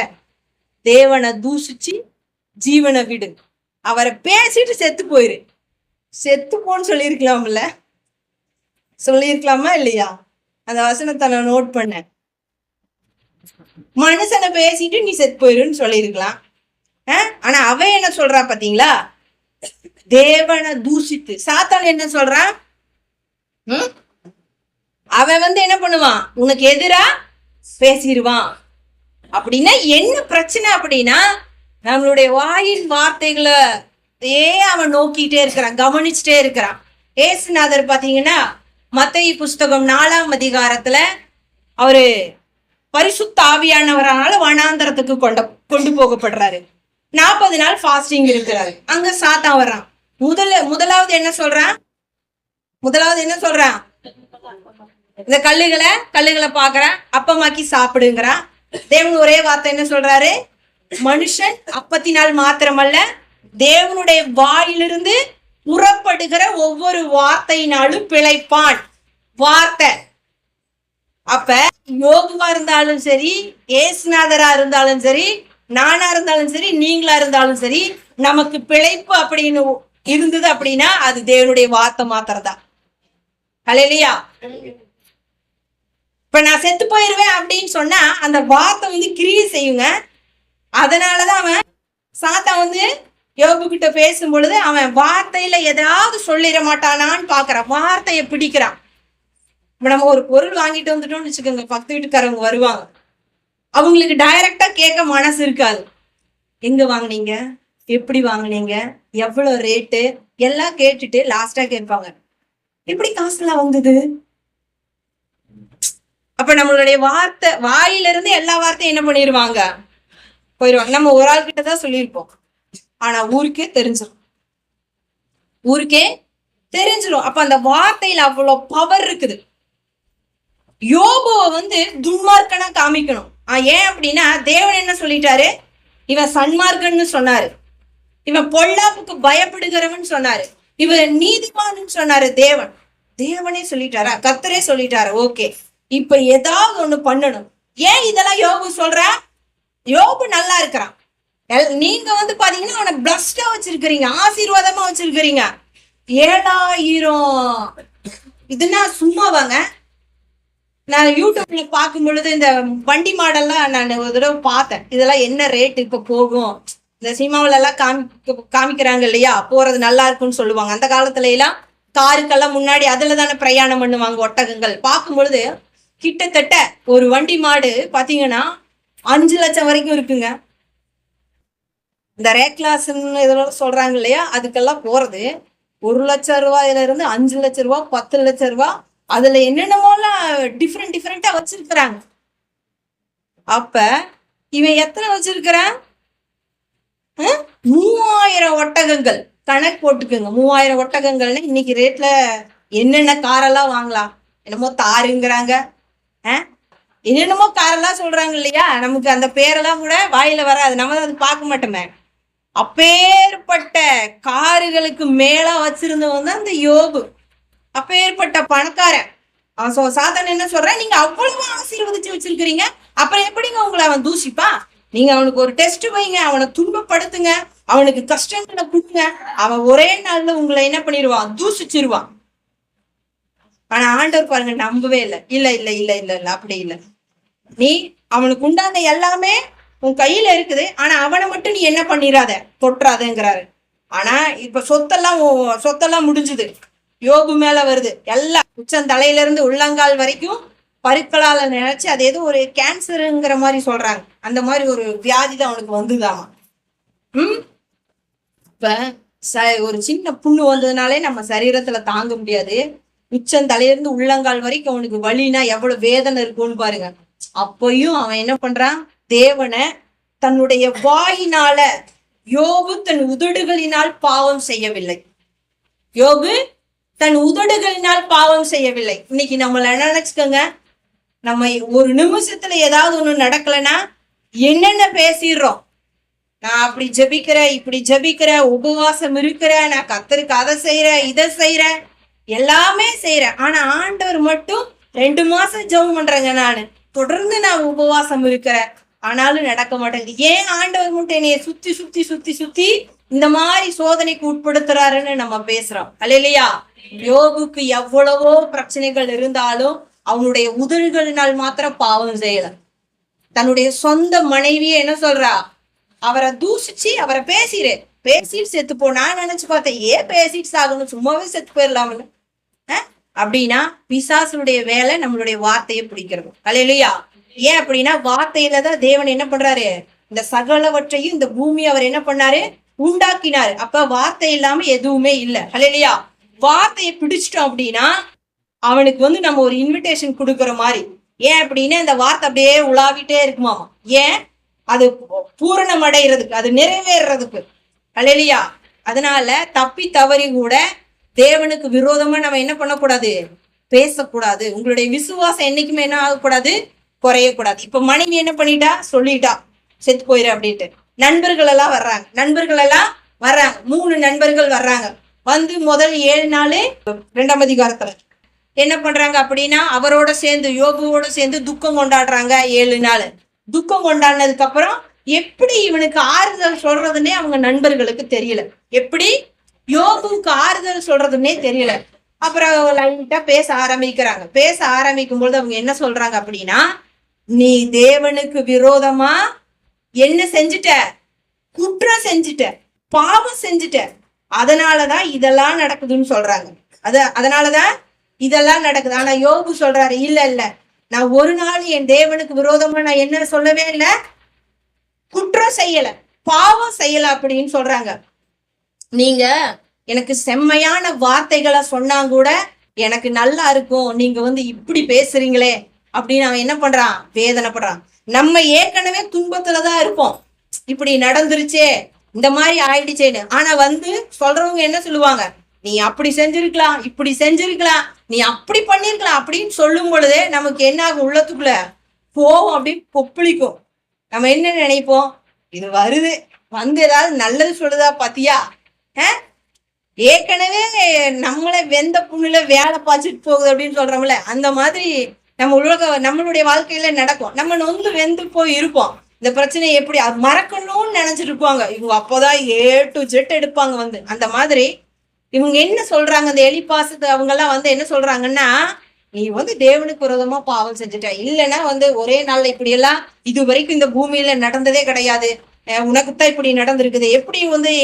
தேவனை தூஷிச்சு ஜீவனை விடு, அவரை பேசிட்டு செத்து போயிரு. செத்து போன்னு சொல்லியிருக்கலாமா இல்லையா? அந்த வசனத்தை நான் நோட் பண்ணேன். மனுஷனை பேசிட்டு நீ செத்து போயிருன்னு சொல்லியிருக்கலாம். ஆனா அவ என்ன சொல்றா பாத்தீங்களா, தேவனை தூஷித்து. சாத்தான் என்ன சொல்றான், அவன் என்ன பண்ணுவான், உனக்கு எதிரா பேசிடுவான். அப்படின்னா என்ன பிரச்சனை அப்படின்னா, நம்மளுடைய வாயின் வார்த்தைகளை அவன் நோக்கிட்டே இருக்கிறான், கவனிச்சுட்டே இருக்கிறான். ஏசுநாதர் பாத்தீங்கன்னா மத்தேயு புஸ்தகம் 4ஆம் அதிகாரத்துல அவரு பரிசுத்த ஆவியானவரால வனாந்தரத்துக்கு கொண்டு போகப்படுறாரு. 40 நாள் ஃபாஸ்டிங் இருக்கிறாரு. அங்க சாத்தான் வர்றான். முதலாவது என்ன சொல்றான், இந்த கல்லுகளை பாக்குறான், அப்பமாக்கி சாப்பிடுங்கிறான். தேவன் ஒரே வார்த்தை என்ன சொல்றாரு, மனுஷன் அப்பத்தினால் மாத்திரமல்ல தேவனுடைய வாயிலிருந்து புறப்படுகிற ஒவ்வொரு வார்த்தையினாலும் பிழைப்பான். வார்த்தை. அப்ப யோகுவா இருந்தாலும் சரி, ஏசுநாதரா இருந்தாலும் சரி, நானா இருந்தாலும் சரி, நீங்களா இருந்தாலும் சரி, நமக்கு பிழைப்பு அப்படின்னு இருந்தது அப்படின்னா அது தேவனுடைய வார்த்தை மாத்திரம்தான். ஹல்லேலூயா. இப்ப நான் செத்து போயிருவேன் அப்படின்னு சொன்னா அந்த வார்த்தை கிரியை செய்யுங்க. அதனாலதான் அவன் சாத்தான் யோபு கிட்ட பேசும் பொழுது அவன் வார்த்தையில ஏதாவது சொல்லிட மாட்டானான்னு பாக்குறான், வார்த்தையை பிடிக்கிறான். இப்ப நம்ம ஒரு பொருள் வாங்கிட்டு வந்துட்டோம்னு வச்சுக்கோங்க, 10 வீட்டுக்காரவங்க வருவாங்க, அவங்களுக்கு டைரக்டா கேட்க மனசு இருக்காது. எங்க வாங்கினீங்க, எப்படி வாங்கினீங்க, எவ்வளவு ரேட்டு எல்லாம் கேட்டுட்டு லாஸ்டா கேட்பாங்க, எப்படி காசுலாம் வந்தது. அப்ப நம்மளுடைய வார்த்தை வாயிலிருந்து எல்லா வார்த்தையும் என்ன பண்ணிடுவாங்க, போயிடுவாங்க. நம்ம ஒரு ஆள் கிட்டதான் சொல்லியிருப்போம், ஆனா ஊருக்கே தெரிஞ்சிரும். அப்ப அந்த வார்த்தையில அவ்வளவு பவர் இருக்குது. யோபுவை துன்மார்க்கனா காமிக்கணும். ஏன் அப்படின்னா தேவன் என்ன சொல்லிட்டாரு, இவன் சன்மார்க்கன்னு சொன்னாரு, இவன் பொல்லாப்புக்கு பயப்படுகிறவன் சொன்னாரு, இவன் நீதிமான்னு சொன்னாரு. தேவனே சொல்லிட்டாரா, கர்த்தரே சொல்லிட்டாரு. ஓகே, இப்ப ஏதாவது ஒண்ணு பண்ணணும். ஏன் இதெல்லாம் யோபு சொல்றா? யோபு நல்லா இருக்கிறான். நீங்க பாத்தீங்கன்னா அவனை பிளஸ்டா வச்சிருக்கிறீங்க, ஆசீர்வாதமா வச்சிருக்கிறீங்க. 7000 இதுனா சும்மாவாங்க. நான் யூடியூப்ல பார்க்கும் பொழுது இந்த வண்டி மாடல்லாம் நான் ஒரு தடவை பார்த்தேன். இதெல்லாம் என்ன ரேட் இப்ப போகும், இந்த சினிமாவில எல்லாம் காமிக்கிறாங்க இல்லையா, போறது நல்லா இருக்குன்னு சொல்லுவாங்க. அந்த காலத்துல எல்லாம் காருக்கெல்லாம் முன்னாடி அதுல தானே பிரயாணம் பண்ணுவாங்க ஒட்டகங்கள். பார்க்கும் பொழுது கிட்டத்தட்ட ஒரு வண்டி மாடு பாத்தீங்கன்னா 5 லட்சம் வரைக்கும் இருக்குங்க. இந்த ரேட் கிளாஸ் இதெல்லாம் சொல்றாங்க இல்லையா, அதுக்கெல்லாம் போறது 1 லட்சம் ரூபாயில இருந்து 5 லட்சம் ரூபாய், 10 லட்சம் ரூபாய், அதுல என்னென்னமோலாம் டிஃப்ரெண்டா வச்சிருக்கிறாங்க. அப்ப இவன் எத்தனை வச்சிருக்கிறான், 3000 ஒட்டகங்கள். கணக்கு போட்டுக்குங்க, 3000 ஒட்டகங்கள்னு இன்னைக்கு ரேட்ல என்னென்ன காரெல்லாம் வாங்கலாம். என்னமோ தாருங்கிறாங்க, என்னென்னமோ காரெல்லாம் சொல்றாங்க இல்லையா, நமக்கு அந்த பேரெல்லாம் கூட வாயில வராது, நம்ம அது பார்க்க மாட்டோமே. அப்பேற்பட்ட காருகளுக்கு மேல வச்சிருந்தவன் தான் இந்த யோபு. அப்பேற்பட்ட பணக்காரன். அவன் சாத்தான் என்ன சொல்றான், நீங்க அவ்வளவு ஆசீர்வதிச்சு வச்சிருக்கிறீங்க, அப்புறம் எப்படிங்க உங்களை அவன் தூஷிப்பான்? நீங்க அவனுக்கு ஒரு டெஸ்ட் வைங்க, அவனை துன்பப்படுத்துங்க, அவனுக்கு கஷ்டங்களை கொடுங்க, அவன் ஒரே நாள்ல உங்களை என்ன பண்ணிடுவான், தூசிச்சிருவான். ஆனா ஆண்டவர் பாருங்க நம்பவே இல்லை. இல்ல இல்ல இல்ல இல்ல இல்ல அப்படி இல்லை. நீ அவனுக்கு உண்டான எல்லாமே உன் கையில இருக்குது, ஆனா அவனை மட்டும் நீ என்ன பண்ணிடாத, தொட்டுறாதங்கிறாரு. ஆனா இப்ப சொத்தெல்லாம் முடிஞ்சுது, யோபு மேல வருது. எல்லாம் உச்சந்தலையில இருந்து உள்ளங்கால் வரைக்கும் பருக்களால நினைச்சு அது ஏதோ ஒரு கேன்சருங்கிற மாதிரி சொல்றாங்க. அந்த மாதிரி ஒரு வியாதி தான் அவனுக்கு வந்துதாமா. இப்ப ஒரு சின்ன புண்ணு வந்ததுனாலே நம்ம சரீரத்துல தாங்க முடியாது. உச்சந்தலையிலிருந்து உள்ளங்கால் வரைக்கும் அவனுக்கு வலினா எவ்வளவு வேதனை இருக்கும்னு பாருங்க. அப்பயும் அவன் என்ன பண்றான், தேவனை தன்னுடைய வாயினால, யோபு தன் உதடுகளினால் பாவம் செய்யவில்லை. யோபு தன் உதடுகளினால் பாவம் செய்யவில்லை. இன்னைக்கு நம்மள நினைச்சுக்கோங்க, நம்ம ஒரு நிமிஷத்துல ஏதாவது ஒண்ணு நடக்கலைன்னா என்னென்ன பேசிடுறோம். நான் அப்படி ஜபிக்கிறேன், இப்படி ஜபிக்கிறேன், உபவாசம் இருக்கிறேன், நான் கர்த்தருக்கு அதை செய்யறேன், இதை செய்யறேன், எல்லாமே செய்யறேன். ஆனா ஆண்டவர் மட்டும் 2 மாசம் ஜெபம் பண்றேங்க, நானு தொடர்ந்து நான் உபவாசம் இருக்கிறேன், ஆனாலும் நடக்க மாட்டேங்குது. ஏன் ஆண்டவர் மட்டும் என்னைய சுத்தி சுத்தி சுத்தி சுத்தி இந்த மாதிரி சோதனைக்கு உட்படுத்துறாருன்னு நம்ம பேசுறோம். அல்லையா? யோபுக்கு எவ்வளவோ பிரச்சனைகள் இருந்தாலும் அவனுடைய உதடுகளினால் மாத்திரம் பாவம் செய்யல. தன்னுடைய சொந்த மனைவியே என்ன சொல்றா, அவரை தூசிச்சு அவரை பேசிட்டு செத்து போனா நினைச்சு பார்த்தேன். ஏன் பேசிட்டு சாகணும், சும்மாவே செத்து போயிடலாம்ல. அப்படின்னா பிசாசுடைய வேலை நம்மளுடைய வார்த்தையை பிடிக்கிறது. அல்லையா? ஏன் அப்படின்னா வார்த்தையில தான் தேவன் என்ன பண்றாரு, இந்த சகலவற்றையும் இந்த பூமி அவர் என்ன பண்ணாரு, உண்டாக்கினாரு. அப்ப வார்த்தை இல்லாம எதுவுமே இல்லை. அல்லையா? வார்த்தையை பிடிச்சிட்டோம் அப்படின்னா அவனுக்கு நம்ம ஒரு இன்விடேஷன் கொடுக்குற மாதிரி. ஏன் அப்படின்னா இந்த வார்த்தை அப்படியே உலாவிட்டே இருக்குமாமா. ஏன்? அது பூரணம் அடைகிறதுக்கு, அது நிறைவேறதுக்கு. அல்லையா? அதனால தப்பி தவறி கூட தேவனுக்கு விரோதமா நம்ம என்ன பண்ணக்கூடாது, பேசக்கூடாது. உங்களுடைய விசுவாசம் என்னைக்குமே என்ன ஆகக்கூடாது, குறையக்கூடாது. இப்ப மனைவி என்ன பண்ணிட்டா, சொல்லிட்டா செத்து போயிரு அப்படின்ட்டு. நண்பர்கள் எல்லாம் வர்றாங்க 3 நண்பர்கள் வர்றாங்க. வந்து முதல் 7 நாள் 2ஆம் அதிகாரத்துல என்ன பண்றாங்க அப்படின்னா, அவரோட சேர்ந்து யோபுவோட சேர்ந்து துக்கம் கொண்டாடுறாங்க 7 நாள். துக்கம் கொண்டாடினதுக்கு அப்புறம் எப்படி இவனுக்கு ஆறுதல் சொல்றதுன்னே அவங்க நண்பர்களுக்கு தெரியல. எப்படி யோபுவுக்கு ஆறுதல் சொல்றதுன்னே தெரியல. அப்புறம் லைட்டா பேச ஆரம்பிக்கிறாங்க. பேச ஆரம்பிக்கும் பொழுது அவங்க என்ன சொல்றாங்க அப்படின்னா, நீ தேவனுக்கு விரோதமா என்ன செஞ்சுட்ட, குற்றம் செஞ்சுட்ட, பாவம் செஞ்சுட்ட, அதனாலதான் இதெல்லாம் நடக்குதுன்னு சொல்றாங்க. அதனாலதான் இதெல்லாம் நடக்குது. ஆனா யோபு சொல்றாரு, இல்ல நான் ஒரு நாள் என் தேவனுக்கு விரோதமா நான் என்ன சொல்லவே இல்லை, குற்றம் செய்யல, பாவம் செய்யல அப்படின்னு சொல்றாங்க. நீங்க எனக்கு செம்மையான வார்த்தைகளை சொன்னா கூட எனக்கு நல்லா இருக்கும், நீங்க இப்படி பேசுறீங்களே அப்படின்னு அவன் என்ன பண்றான், வேதனைப்படுறான். நம்ம ஏற்கனவே துன்பத்துலதான் இருப்போம், இப்படி நடந்துருச்சே, இந்த மாதிரி ஆயிடுச்சேன்னு. ஆனா சொல்றவங்க என்ன சொல்லுவாங்க, நீ அப்படி செஞ்சிருக்கலாம், இப்படி செஞ்சிருக்கலாம், நீ அப்படி பண்ணிருக்கலாம் அப்படின்னு சொல்லும் பொழுதே நமக்கு என்ன ஆகும், உள்ளத்துக்குள்ள போவோம், அப்படி கொப்பளிக்கும். நம்ம என்ன நினைப்போம், இது வருது ஏதாவது நல்லது சொல்லுதா பாத்தியா, ஏற்கனவே நம்மளை வெந்த புண்ணுல வேலை பாய்ச்சிட்டு போகுது அப்படின்னு சொல்றோம்ல, அந்த மாதிரி நம்மளுடைய வாழ்க்கையில நடக்கும். நம்ம வெந்து போய் இருப்போம். இந்த பிரச்சனையை எப்படி மறக்கணும்னு நினைச்சிட்டு இருப்பாங்க இவங்க. அப்போதான் A to Z எடுப்பாங்க. அந்த மாதிரி இவங்க என்ன சொல்றாங்க, இந்த எலிபாசத்து அவங்க எல்லாம் என்ன சொல்றாங்கன்னா, நீ தேவனுக்கு விரோதமா பாவம் செஞ்சுட்ட, இல்லைன்னா ஒரே நாள்ல இப்படி எல்லாம் இது வரைக்கும் இந்த பூமியில நடந்ததே கிடையாது, உனக்குத்தான் இப்படி நடந்திருக்குது. எப்படி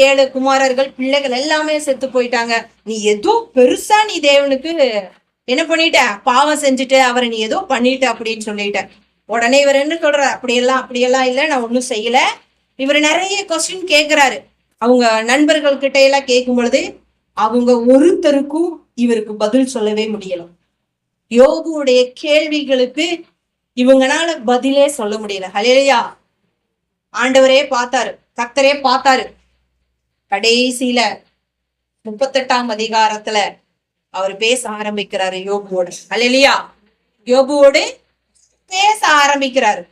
7 குமாரர்கள் பிள்ளைகள் எல்லாமே செத்து போயிட்டாங்க, நீ ஏதோ பெருசா நீ தேவனுக்கு என்ன பண்ணிட்ட, பாவம் செஞ்சுட்ட, அவரை நீ ஏதோ பண்ணிட்ட அப்படின்னு சொல்லிட்ட. உடனே இவர் என்ன சொல்ற, அப்படியெல்லாம் இல்லை, நான் ஒன்றும் செய்யல. இவர் நிறைய கொஸ்டின் கேட்கிறாரு. அவங்க நண்பர்கள் கிட்ட எல்லாம் கேட்கும் பொழுது அவங்க ஒருத்தருக்கும் இவருக்கு பதில் சொல்லவே முடியல. யோபுடைய கேள்விகளுக்கு இவங்கனால பதிலே சொல்ல முடியல. ஹல்லேலூயா! ஆண்டவரே பார்த்தாரு, கர்த்தரே பார்த்தாரு. கடைசியில 38ஆம் அதிகாரத்துல அவர் பேச ஆரம்பிக்கிறாரு யோபுவோடு. ஹல்லேலூயா! யோபுவோடு பேச ஆரம்பிக்கிறாரு.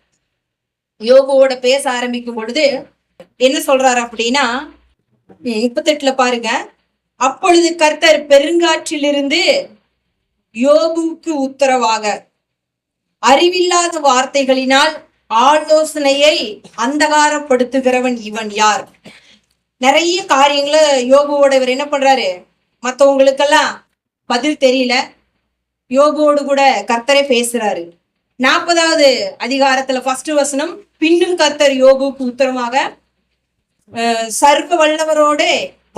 யோபுவோட பேச ஆரம்பிக்கும் பொழுது என்ன சொல்றாரு அப்படின்னா, 38ல பாருங்க. அப்பொழுது கர்த்தர் பெருங்காற்றிலிருந்து யோபுவுக்கு உத்தரவாக, அறிவில்லாத வார்த்தைகளினால் ஆலோசனையை அந்தகாரப்படுத்துகிறவன் இவன் யார்? நிறைய காரியங்களை யோபுவோட இவர் என்ன பண்றாரு, மற்றவங்களுக்கெல்லாம் பதில் தெரியல, யோபுவோடு கூட கர்த்தரே பேசுறாரு. 40வது அதிகாரத்துல 1 வசனம், பின்னும் கர்த்தர் யோபுக்கு உத்தரமாக, சர்வ வல்லவரோடு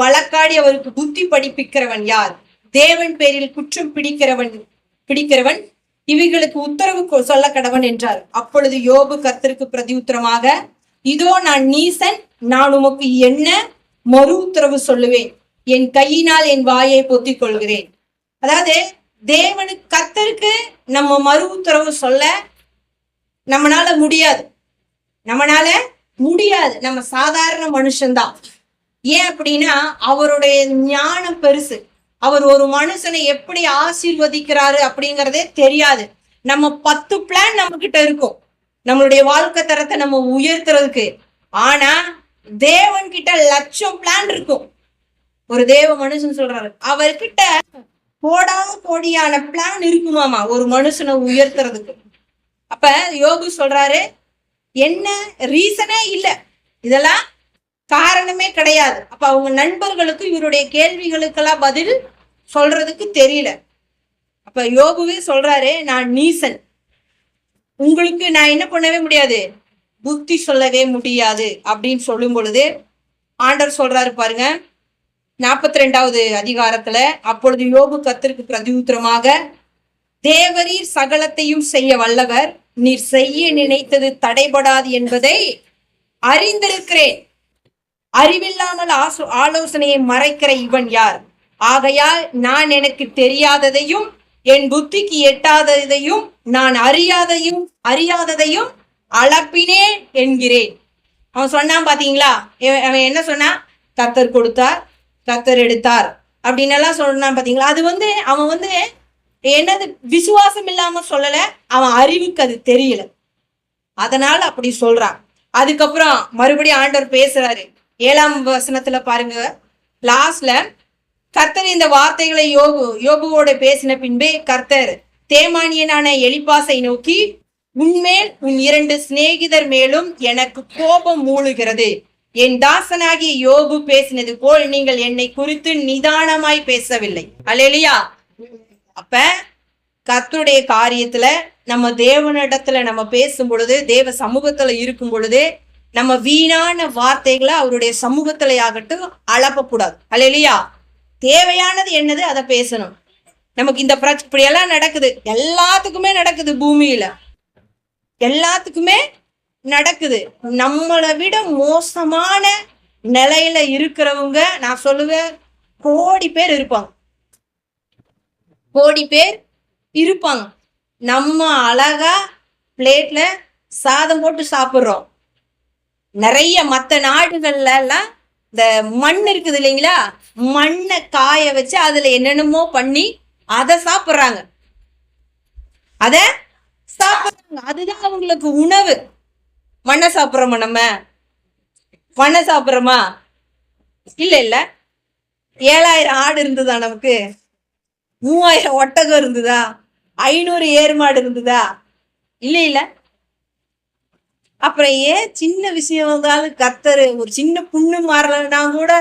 வழக்காடி அவருக்கு புத்தி படிப்பிக்கிறவன் யார்? தேவன் பேரில் குற்றம் பிடிக்கிறவன் இவைகளுக்கு உத்தரவு சொல்ல கடவன் என்றார். அப்பொழுது யோபு கர்த்தருக்கு பிரதி உத்தரமாக, இதோ நான் நீசன், நான் உமக்கு என்ன மறு உத்தரவு சொல்லுவேன்? என் கையினால் என் வாயை பொத்திக் கொள்கிறேன். அதாவது தேவனுக்கு கர்த்தருக்கு நம்ம மறு உத்தரவு சொல்ல நம்மளால முடியாது. நம்ம சாதாரண மனுஷன்தான். ஏன் அப்படின்னா அவருடைய ஞானம் பெருசு. அவர் ஒரு மனுஷனை எப்படி ஆசீர்வதிக்கிறாரு அப்படிங்கறதே தெரியாது. நம்ம 10 பிளான் நம்ம கிட்ட இருக்கும் நம்மளுடைய வாழ்க்கை தரத்தை நம்ம உயர்த்துறதுக்கு. ஆனா தேவன் கிட்ட 1,00,000 பிளான் இருக்கும். ஒரு தேவ மனுஷன் சொல்றாரு, அவர்கிட்ட கோடியான பிளான் இருக்குமாமா ஒரு மனுஷனை உயர்த்துறதுக்கு. அப்ப யோபு சொல்றாரு, என்ன ரீசனே இல்லை, இதெல்லாம் காரணமே கிடையாது. அப்ப அவங்க நண்பர்களுக்கு இவருடைய கேள்விகளுக்கெல்லாம் பதில் சொல்றதுக்கு தெரியல. அப்ப யோபுவே சொல்றாரு, நான் நீசன், உங்களுக்கு நான் என்ன பண்ணவே முடியாது, புத்தி சொல்லவே முடியாது அப்படின்னு சொல்லும் பொழுது ஆண்டவர் சொல்றாரு பாருங்க, 42வது அதிகாரத்துல, அப்பொழுது யோபு கர்த்தருக்கு பிரதியுத்தரமாக, தேவரீர் சகலத்தையும் செய்ய வல்லவர், நீர் செய்ய நினைத்தது தடைபடாது என்பதை அறிந்திருக்கிறேன். அறிவில்லாமல் ஆலோசனையை மறைக்கிற இவன் யார்? ஆகையால் நான் எனக்கு தெரியாததையும் என் புத்திக்கு எட்டாததையும் நான் அறியாததையும் அளப்பினேன் என்கிறேன். அவன் சொன்னான் பாத்தீங்களா, அவன் என்ன சொன்னான், கர்த்தர் கொடுத்தார், கர்த்தர் எடுத்தார் அப்படின்னு எல்லாம் சொன்னான் பாத்தீங்களா. அது அவன் என்னது விசுவாசம் இல்லாம சொல்லல, அவன் அறிவுக்கு அது தெரியல, அதனால அப்படி சொல்றான். அதுக்கப்புறம் மறுபடியும் ஆண்டவர் பேசுறாரு. 7ஆம் வசனத்துல பாருங்க, லாஸ்ட்ல கர்த்தர் இந்த வார்த்தைகளை யோபுவோட பேசின பின்பே கர்த்தர் தேமானியனான எலிப்பாசை நோக்கி, உன்மேல் உன் 2 சிநேகிதர் மேலும் எனக்கு கோபம் மூழுகிறது. என் தாசனாகிய யோபு பேசினது போல் நீங்கள் என்னை குறித்து நிதானமாய் பேசவில்லை. அல்லேலூயா. அப்ப கர்த்தருடைய காரியத்துல நம்ம தேவனிடத்துல நம்ம பேசும் பொழுது, தேவ சமூகத்துல இருக்கும் பொழுது, நம்ம வீணான வார்த்தைகளை அவருடைய சமூகத்துல ஆகட்டும் அளப்பக்கூடாது. அல்லேலூயா. தேவையானது என்னது அதை பேசணும். நமக்கு இந்த இப்படி எல்லாம் நடக்குது, எல்லாத்துக்குமே நடக்குது, பூமியில எல்லாத்துக்குமே நடக்குது. நம்மளை விட மோசமான நிலையில இருக்கிறவங்க நான் சொல்லுவேன் கோடி பேர் இருப்பாங்க. நம்ம அழகா பிளேட்ல சாதம் போட்டு சாப்பிடுறோம். நிறைய மற்ற நாடுகள்ல எல்லாம் இந்த மண் இருக்குது இல்லைங்களா, மண்ணை காய வச்சு அதுல என்னென்னமோ பண்ணி அதை சாப்பிடுறாங்க. அதுதான் அவங்களுக்கு உணவு. மண்ணை சாப்பிட்றோமா? நம்ம மண்ணை சாப்பிட்றோமா? இல்ல 7,000 ஆடு இருந்ததா, நமக்கு 3,000 ஒட்டகம் இருந்ததா, 500 ஏர்மாடு இருந்ததா? இல்ல. அப்புறம் ஏன் சின்ன விஷயம் வந்தாலும் கர்த்தர் ஒரு சின்ன புண்ணு மாறலன்னா கூட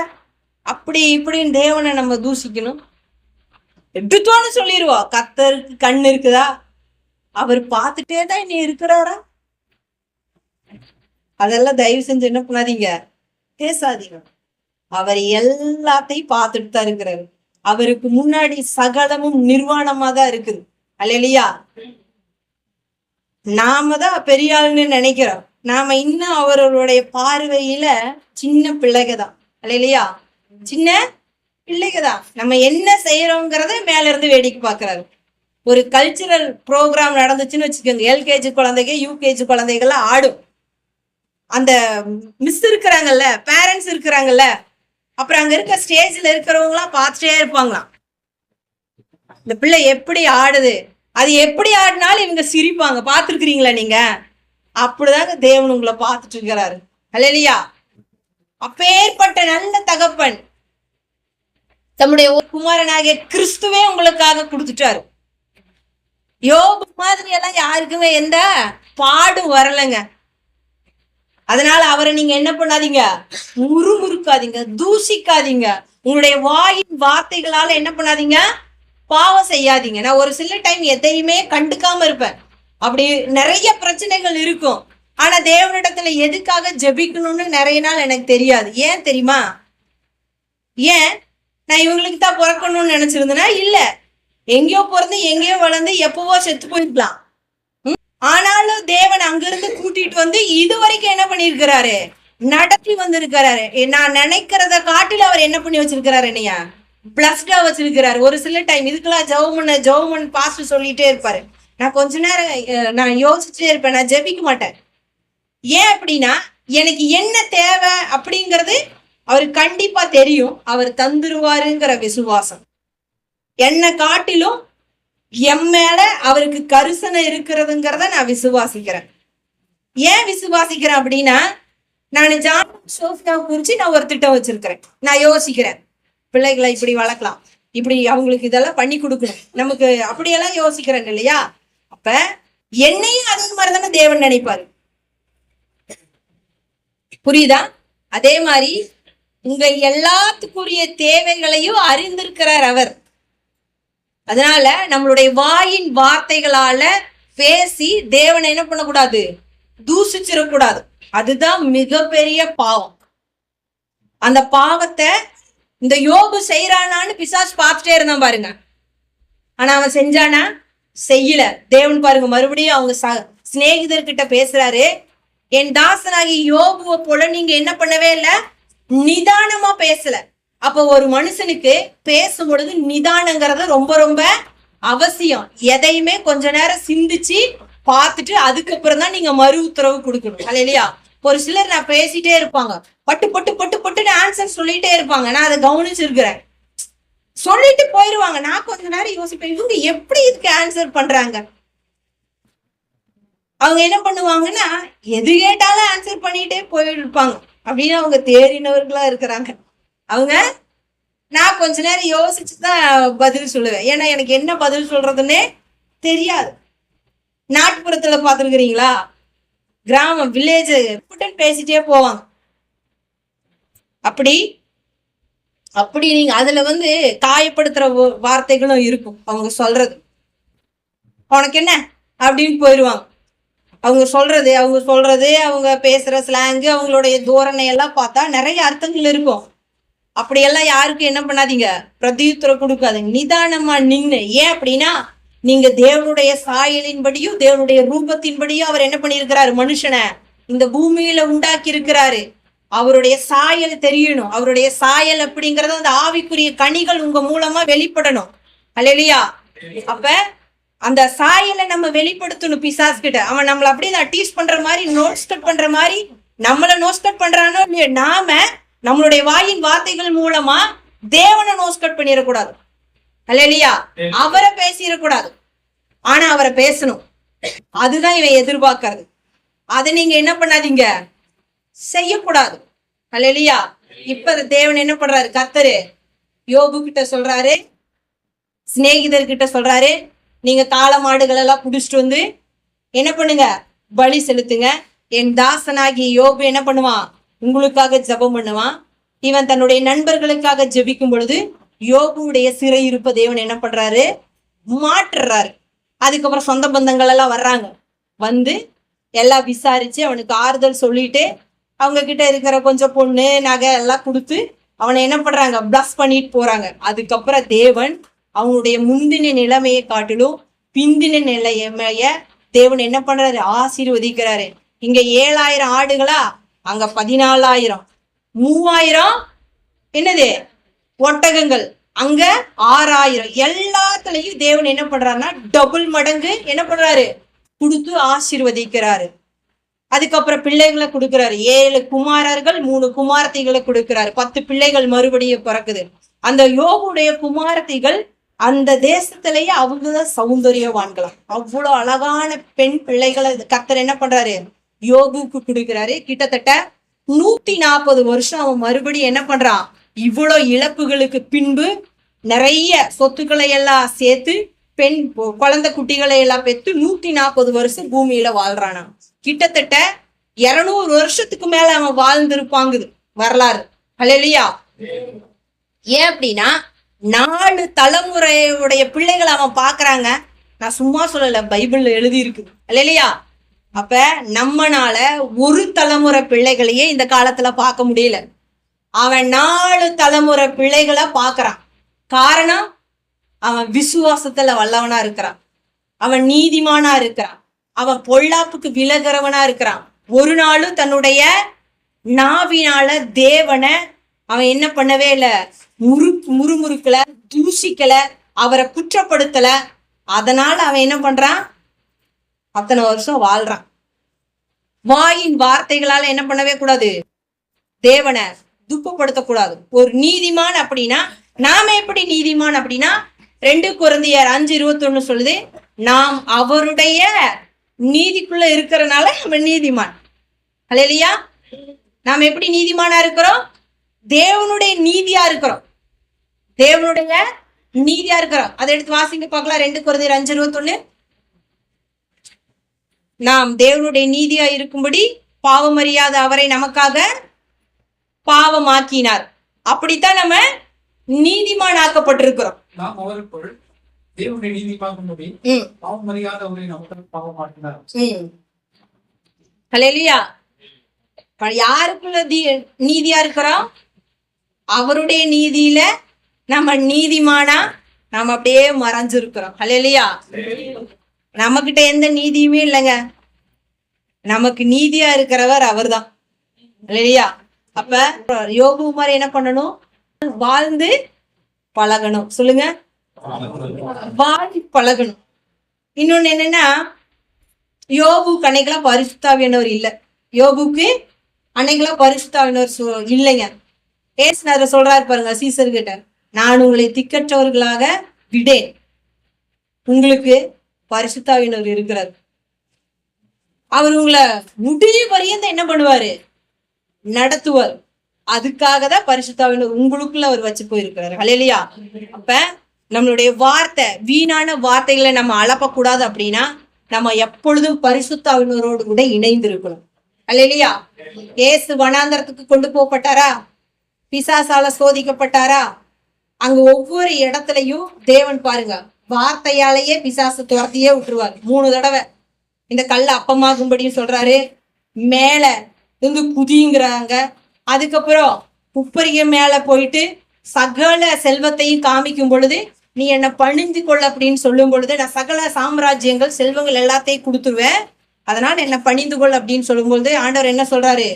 அப்படி இப்படின்னு தேவனை நம்ம தூசிக்கணும்? எடுத்தோன்னு சொல்லிடுவோம், கர்த்தருக்கு கண் இருக்குதா, அவர் பார்த்துட்டே தான் இன்னும் இருக்கிறாரா? அதெல்லாம் தயவு செஞ்சு என்ன பண்ணாதீங்க, பேசாதீங்க. அவர் எல்லாத்தையும் பார்த்துட்டு தான் இருக்கிறாரு. அவருக்கு முன்னாடி சகலமும் நிர்வாணமா தான் இருக்குது. அல்லேலூயா. நாம தான் பெரிய ஆளுன்னு நினைக்கிறோம். நாம இன்னும் அவர்களுடைய பார்வையில சின்ன பிள்ளைகதான். அல்லேலூயா. சின்ன பிள்ளைகதான். நம்ம என்ன செய்யறோங்கிறத மேல இருந்து வேடிக்கை பாக்குறாரு. ஒரு கல்ச்சுரல் ப்ரோக்ராம் நடந்துச்சுன்னு வச்சுக்கோங்க, எல்கேஜி குழந்தைங்க யூகேஜி குழந்தைகள்லாம் ஆடும். அந்த மிஸ் இருக்கிறாங்கல்ல, பேரண்ட்ஸ் இருக்கிறாங்கல்ல, அப்புறம் அங்க இருக்க ஸ்டேஜ்ல இருக்கிறவங்களாம் பார்த்துட்டே இருப்பாங்களாம், இந்த பிள்ளை எப்படி ஆடுது, அது எப்படி ஆடினாலும் இவங்க சிரிப்பாங்க. பார்த்துருக்கிறீங்களா நீங்க? அப்படிதாங்க தேவன் உங்களை பார்த்துட்டு இருக்கிறாரு. அல்லேலூயா. அப்பேற்பட்ட நல்ல தகப்பன் தம்முடைய குமாரனாகிய கிறிஸ்துவே உங்களுக்காக கொடுத்துட்டாரு. யோபு மாதிரி எல்லாம் யாருக்குமே எந்த பாடும் வரலைங்க. அதனால அவரை நீங்க என்ன பண்ணாதீங்க, முறுமுறுக்காதீங்க, தூசிக்காதீங்க. உங்களுடைய வாயின் வார்த்தைகளால என்ன பண்ணாதீங்க, பாவம் செய்யாதீங்க. நான் ஒரு சில டைம் எதையுமே கண்டுக்காம இருப்பேன். அப்படி நிறைய பிரச்சனைகள் இருக்கும். ஆனா தேவனிடத்துல எதுக்காக ஜெபிக்கணும்னு நிறைய நாள் எனக்கு தெரியாது. ஏன் தெரியுமா? ஏன் நான் இவங்களுக்கு தான் பிறக்கணும்னு நினைச்சிருந்தேன்னா இல்ல, எங்கேயோ பிறந்து எங்கேயோ வளர்ந்து எப்பவோ செத்து போயிருக்கலாம். ஆனாலும் தேவன் அங்கிருந்து கூட்டிட்டு வந்து இது வரைக்கும் என்ன பண்ணிருக்கிறாரு, நடத்தி வந்திருக்கிறாரு. நான் நினைக்கிறத காட்டில அவர் என்ன பண்ணி வச்சிருக்கிறாரு, என்னையா பிளஸ்டா வச்சிருக்கிறாரு. ஒரு சில டைம் இதுக்கெல்லாம் ஜவுமன் பாஸ்டர் சொல்லிட்டே இருப்பாரு. நான் கொஞ்ச நேரம் நான் யோசிச்சுட்டே இருப்பேன், நான் ஜெபிக்க மாட்டேன். ஏன் அப்படின்னா எனக்கு என்ன தேவை அப்படிங்கிறது அவருக்கு கண்டிப்பா தெரியும். அவர் தந்துருவாருங்கிற விசுவாசம் என்ன காட்டிலும் என் மேல அவருக்கு கரிசனை இருக்கிறதுங்கிறத நான் விசுவாசிக்கிறேன். ஏன் விசுவாசிக்கிறேன் அப்படின்னா, நான் ஜான் சோஃபியாவை குறிச்சு நான் ஒரு திட்டம் வச்சிருக்கிறேன். நான் யோசிக்கிறேன், பிள்ளைகளை இப்படி வளர்க்கலாம், இப்படி அவங்களுக்கு இதெல்லாம் பண்ணி கொடுக்கணும், நமக்கு அப்படியெல்லாம் யோசிக்கிறேன் இல்லையா? அப்ப என்னையும் அதே மாதிரி தானே தேவன் நினைப்பாரு. புரியுதா? அதே மாதிரி உங்க எல்லாத்துக்குரிய தேவைகளையும் அறிந்திருக்கிறார் அவர். அதனால நம்மளுடைய வாயின் வார்த்தைகளால பேசி தேவனை என்ன பண்ணக்கூடாது, தூசிச்சிடக்கூடாது. அதுதான் மிகப்பெரிய பாவம். அந்த பாவத்தை இந்த யோபு செய்யறானான்னு பிசாசு பார்த்துட்டே இருந்தான் பாருங்க. ஆனா அவன் செஞ்சானா? செய்யல. தேவன் பாருங்க மறுபடியும் அவங்க சிநேகிதர்கிட்ட பேசுறாரு, என் தாசனாகி யோபுவை போல நீங்க என்ன பண்ணவே இல்லை, நிதானமா பேசல. அப்ப ஒரு மனுஷனுக்கு பேசும் பொழுது நிதானங்கிறது ரொம்ப ரொம்ப அவசியம். எதையுமே கொஞ்ச நேரம் சிந்திச்சு பார்த்துட்டு அதுக்கப்புறம் தான் நீங்க மறு உத்தரவு கொடுக்கணும். அல்ல இல்லையா? ஒரு சிலர் நான் பேசிட்டே இருப்பாங்க, பட்டு பட்டு பட்டு பட்டுன்னு ஆன்சர் சொல்லிட்டே இருப்பாங்க. நான் அதை கவனிச்சிருக்கிறேன். சொல்லிட்டு போயிருவாங்க. நான் கொஞ்ச நேரம் யோசிப்பேன், இவங்க எப்படி இதுக்கு ஆன்சர் பண்றாங்க? அவங்க என்ன பண்ணுவாங்கன்னா எது கேட்டாலும் ஆன்சர் பண்ணிட்டே போயிருப்பாங்க. அப்படின்னு அவங்க தேறினவர்களா இருக்கிறாங்க. அவங்க நான் கொஞ்ச நேரம் யோசிச்சுதான் பதில் சொல்லுவேன். ஏன்னா எனக்கு என்ன பதில் சொல்றதுன்னே தெரியாது. நாட்டுப்புறத்துல பாத்துருக்கிறீங்களா, கிராமம் வில்லேஜ் பேசிட்டே போவாங்க. அப்படி அப்படி நீங்க அதுல காயப்படுத்துற வார்த்தைகளும் இருக்கும். அவங்க சொல்றது உனக்கு என்ன அப்படின்னு போயிடுவாங்க. அவங்க சொல்றது அவங்க பேசுற ஸ்லாங்கு, அவங்களுடைய தோரணை எல்லாம் பார்த்தா நிறைய அர்த்தங்கள் இருக்கும். அப்படியெல்லாம் யாருக்கும் என்ன பண்ணாதீங்க, பிரதியுத்தரம் கொடுக்காதீங்க. நிதானமா நின்று. ஏன் அப்படின்னா நீங்க தேவனுடைய சாயலின்படியும் தேவனுடைய ரூபத்தின்படியும் அவர் என்ன பண்ணியிருக்கிறாரு, மனுஷனை இந்த பூமியில உண்டாக்கி இருக்கிறாரு. அவருடைய சாயல் தெரியணும். அவருடைய சாயல் அப்படிங்கறது அந்த ஆவிக்குரிய கனிகள் உங்க மூலமா வெளிப்படணும். அல்லேலூயா. அப்ப அந்த சாயலை நம்ம வெளிப்படுத்தணும் பிசாஸ் கிட்ட. அவன் நம்மள அப்படியே டீஸ் பண்ற மாதிரி, நோட்ஸ் கட் பண்ற மாதிரி நம்மள நோட்ஸ் கட் பண்றானோ இல்லையோ, நாம நம்மளுடைய வாயின் வார்த்தைகள் மூலமா தேவனை நோட்ஸ் கட் பண்ணிடக்கூடாது. அல்லேலூயா. அவரை பேசிடக்கூடாது, ஆனா அவரை பேசணும். அதுதான் இவன் எதிர்பார்க்கறது. அதை நீங்க என்ன பண்ணாதீங்க, செய்யக்கூடாது. அல்லேலூயா. இப்ப தேவன் என்ன பண்றாரு, கர்த்தரு யோபு கிட்ட சொல்றாரு, சிநேகிதர்கிட்ட சொல்றாரு, நீங்க காளை மாடுகள் எல்லாம் புடிச்சிட்டு என்ன பண்ணுங்க, பலி செலுத்துங்க. என் தாசனாகி யோபு என்ன பண்ணுவான், உங்களுக்காக ஜெபம் பண்ணுவான். இவன் தன்னுடைய நண்பர்களுக்காக ஜெபிக்கும் பொழுது யோபுடைய சிறை இருப்ப தேவன் என்ன பண்றாரு, மாற்றுறாரு. அதுக்கப்புறம் சொந்த பந்தங்கள் எல்லாம் வர்றாங்க. எல்லாம் விசாரிச்சு அவனுக்கு ஆறுதல் சொல்லிட்டு அவங்க கிட்ட இருக்கிற கொஞ்சம் பொண்ணு நகை எல்லாம் கொடுத்து அவனை என்ன பண்றாங்க, பிளஸ் பண்ணிட்டு போறாங்க. அதுக்கப்புறம் தேவன் அவனுடைய முந்தின நிலைமையை காட்டிலும் பிந்தின நிலைமைய தேவன் என்ன பண்றாரு, ஆசீர்வதிக்கிறாரு. இங்க 7000 ஆடுகளா, அங்க 14,000, 3000 என்னது ஒட்டகங்கள், அங்க 6,000. எல்லாத்துலயும் தேவன் என்ன பண்றாருன்னா டபுள் மடங்கு என்ன பண்றாரு, கொடுத்து ஆசீர்வதிக்கிறாரு. அதுக்கப்புறம் பிள்ளைகளை கொடுக்கிறாரு. 7 குமாரர்கள் 3 குமாரத்திகளை கொடுக்கிறாரு. 10 பிள்ளைகள் மறுபடியும் பிறக்குது. அந்த யோபுடைய குமாரத்திகள் அந்த தேசத்திலேயே அவங்கதான் சௌந்தரியவான்களாம். அவ்வளவு அழகான பெண் பிள்ளைகளை கர்த்தர் என்ன பண்றாரு, யோபுக்கு கொடுக்கிறாரு. கிட்டத்தட்ட 140 வருஷம் அவன் மறுபடியும் என்ன பண்றான், இவ்வளவு இழப்புகளுக்கு பின்பு நிறைய சொத்துக்களை எல்லாம் சேர்த்து பெண் குழந்தை குட்டிகளை எல்லாம் பெற்று 140 வருஷம் பூமியில வாழ்றானா. கிட்டத்தட்ட 200 வருஷத்துக்கு மேல அவன் வாழ்ந்திருப்பாங்குது வரலாறு. அல்லேலூயா. ஏன் அப்படின்னா 4 தலைமுறையுடைய பிள்ளைகளை அவன் பாக்குறாங்க. நான் சும்மா சொல்லல, பைபிள்ல எழுதி இருக்குது. அல்லேலூயா. அப்ப நம்மனால ஒரு தலைமுறை பிள்ளைகளையே இந்த காலத்துல பார்க்க முடியல. அவன் 4 தலைமுறை பிள்ளைகளை பாக்குறான். காரணம், அவன் விசுவாசத்துல வல்லவனா இருக்கிறான், அவன் நீதிமானா இருக்கிறான், அவன் பொல்லாப்புக்கு விலகிறவனா இருக்கிறான். ஒரு நாளும் தன்னுடைய நாவினால தேவனை அவன் என்ன பண்ணவே இல்லை, முறுமுறுக்கல, தூசிக்கல, அவரை குற்றப்படுத்தல. அதனால அவன் என்ன பண்றான், அத்தனை வருஷம் வாழ்றான். வாயின் வார்த்தைகளால என்ன பண்ணவே கூடாது, தேவனை துக்கப்படுத்தக்கூடாது. ஒரு நீதிமான் அப்படின்னா நாம எப்படி நீதிமான் அப்படின்னா 2 கொரிந்தியர் 5:21 சொல்லுது, நாம் அவருடைய நீதிக்குள்ள இருக்கிறனால நம்ம நீதிமான். அல்லேலூயா. நாம் எப்படி நீதிமானா இருக்கிறோம், தேவனுடைய நீதியா இருக்கிறோம், தேவனுடைய நீதியா இருக்கிறோம். அதை எடுத்து வாசிங்க பார்க்கலாம். 2 கொரிந்தியர் 5:21. நாம் தேவனுடைய நீதியா இருக்கும்படி பாவம் அறியாத அவரை நமக்காக பாவமாக்கினார். அப்படித்தான் நம்ம நீதிமான் ஆக்கப்பட்டிருக்கிறோம். நாம் அவருக்குள் தேவனுடைய நீதி பார்க்கும்படி பாவம் அறியாத அவரை நமக்காக பாவமாக்கினார். அல்லேலூயா. யாருக்குள்ள நீதியா இருக்கிறோம், அவருடைய நீதியில நம்ம நீதிமானா நம்ம அப்படியே மறைஞ்சிருக்கிறோம். அல்லேலூயா. நம்ம கிட்ட எந்த நீதியுமே இல்லைங்க, நமக்கு நீதியா இருக்கிறவர் அவர்தான். அல்லேலூயா. அப்ப யோபு மாதிரி என்ன பண்ணணும், வாழ்ந்து பழகணும். சொல்லுங்க, வாழ்ந்து பழகணும். இன்னொன்னு என்னன்னா, யோபுக்கு அன்னைக்கெல்லாம் பரிசுத்தாவியானவர் இல்லை. யோபுக்கு அன்னைக்கெல்லாம் பரிசுத்தாவியானவர் இல்லைங்க. ஏசுநாதர் சொல்றாரு பாருங்க சீசர்கிட்ட, நான் உங்களை திக்கற்றவர்களாக விடேன், உங்களுக்கு பரிசுத்தாவியானவர் இருக்கிறார். அவர் உங்களை முடிவு வரையும் என்ன பண்ணுவாரு, நடத்துவார். அதுக்காக தான் பரிசுத்தாவியானவர் உங்களுக்குள்ள அவர் வச்சு போயிருக்கிறாரு. அல்லேலூயா. அப்ப நம்மளுடைய வார்த்தை, வீணான வார்த்தைகளை நம்ம அளப்பக்கூடாது. அப்படின்னா நம்ம எப்பொழுதும் பரிசுத்தாவியானவரோடு கூட இணைந்து இருக்கணும். அல்லேலூயா. இயேசு வனாந்தரத்துக்கு கொண்டு போகப்பட்டாரா, பிசாசால சோதிக்கப்பட்டாரா, அங்க ஒவ்வொரு இடத்துலயும் தேவன் பாருங்க வார்த்தையாலேயே பிசாசு துரத்தியே விட்டுருவார். 3 தடவை இந்த கல்ல அப்பமாகும்படியும் சொல்றாரு, மேல இருந்து குதிங்கிறாங்க. அதுக்கப்புறம் உப்பரிய மேல போயிட்டு சகல செல்வத்தையும் காமிக்கும் பொழுது, நீ என்னை பணிந்து கொள்ள அப்படின்னு சொல்லும் பொழுது, நான் சகல சாம்ராஜ்யங்கள் செல்வங்கள் எல்லாத்தையும் கொடுத்துருவேன், அதனால என்னை பணிந்து கொள் அப்படின்னு சொல்லும்பொழுது ஆண்டவர் என்ன சொல்றாரு,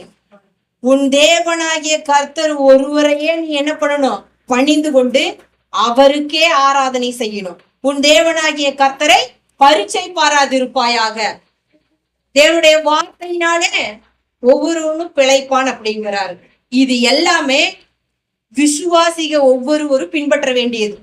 உன் தேவனாகிய கர்த்தர் ஒருவரையே நீ என்ன பண்ணணும், பணிந்து கொண்டு அவருக்கே ஆராதனை செய்யணும். உன் தேவனாகிய கர்த்தரை பரீட்சை பாராதிருப்பாயாக. தேவனுடைய வார்த்தையினாலே ஒவ்வொருவனும் பிழைப்பான் அப்படிங்கிறாரு. இது எல்லாமே விசுவாசிக ஒவ்வொருவரும் பின்பற்ற வேண்டியது.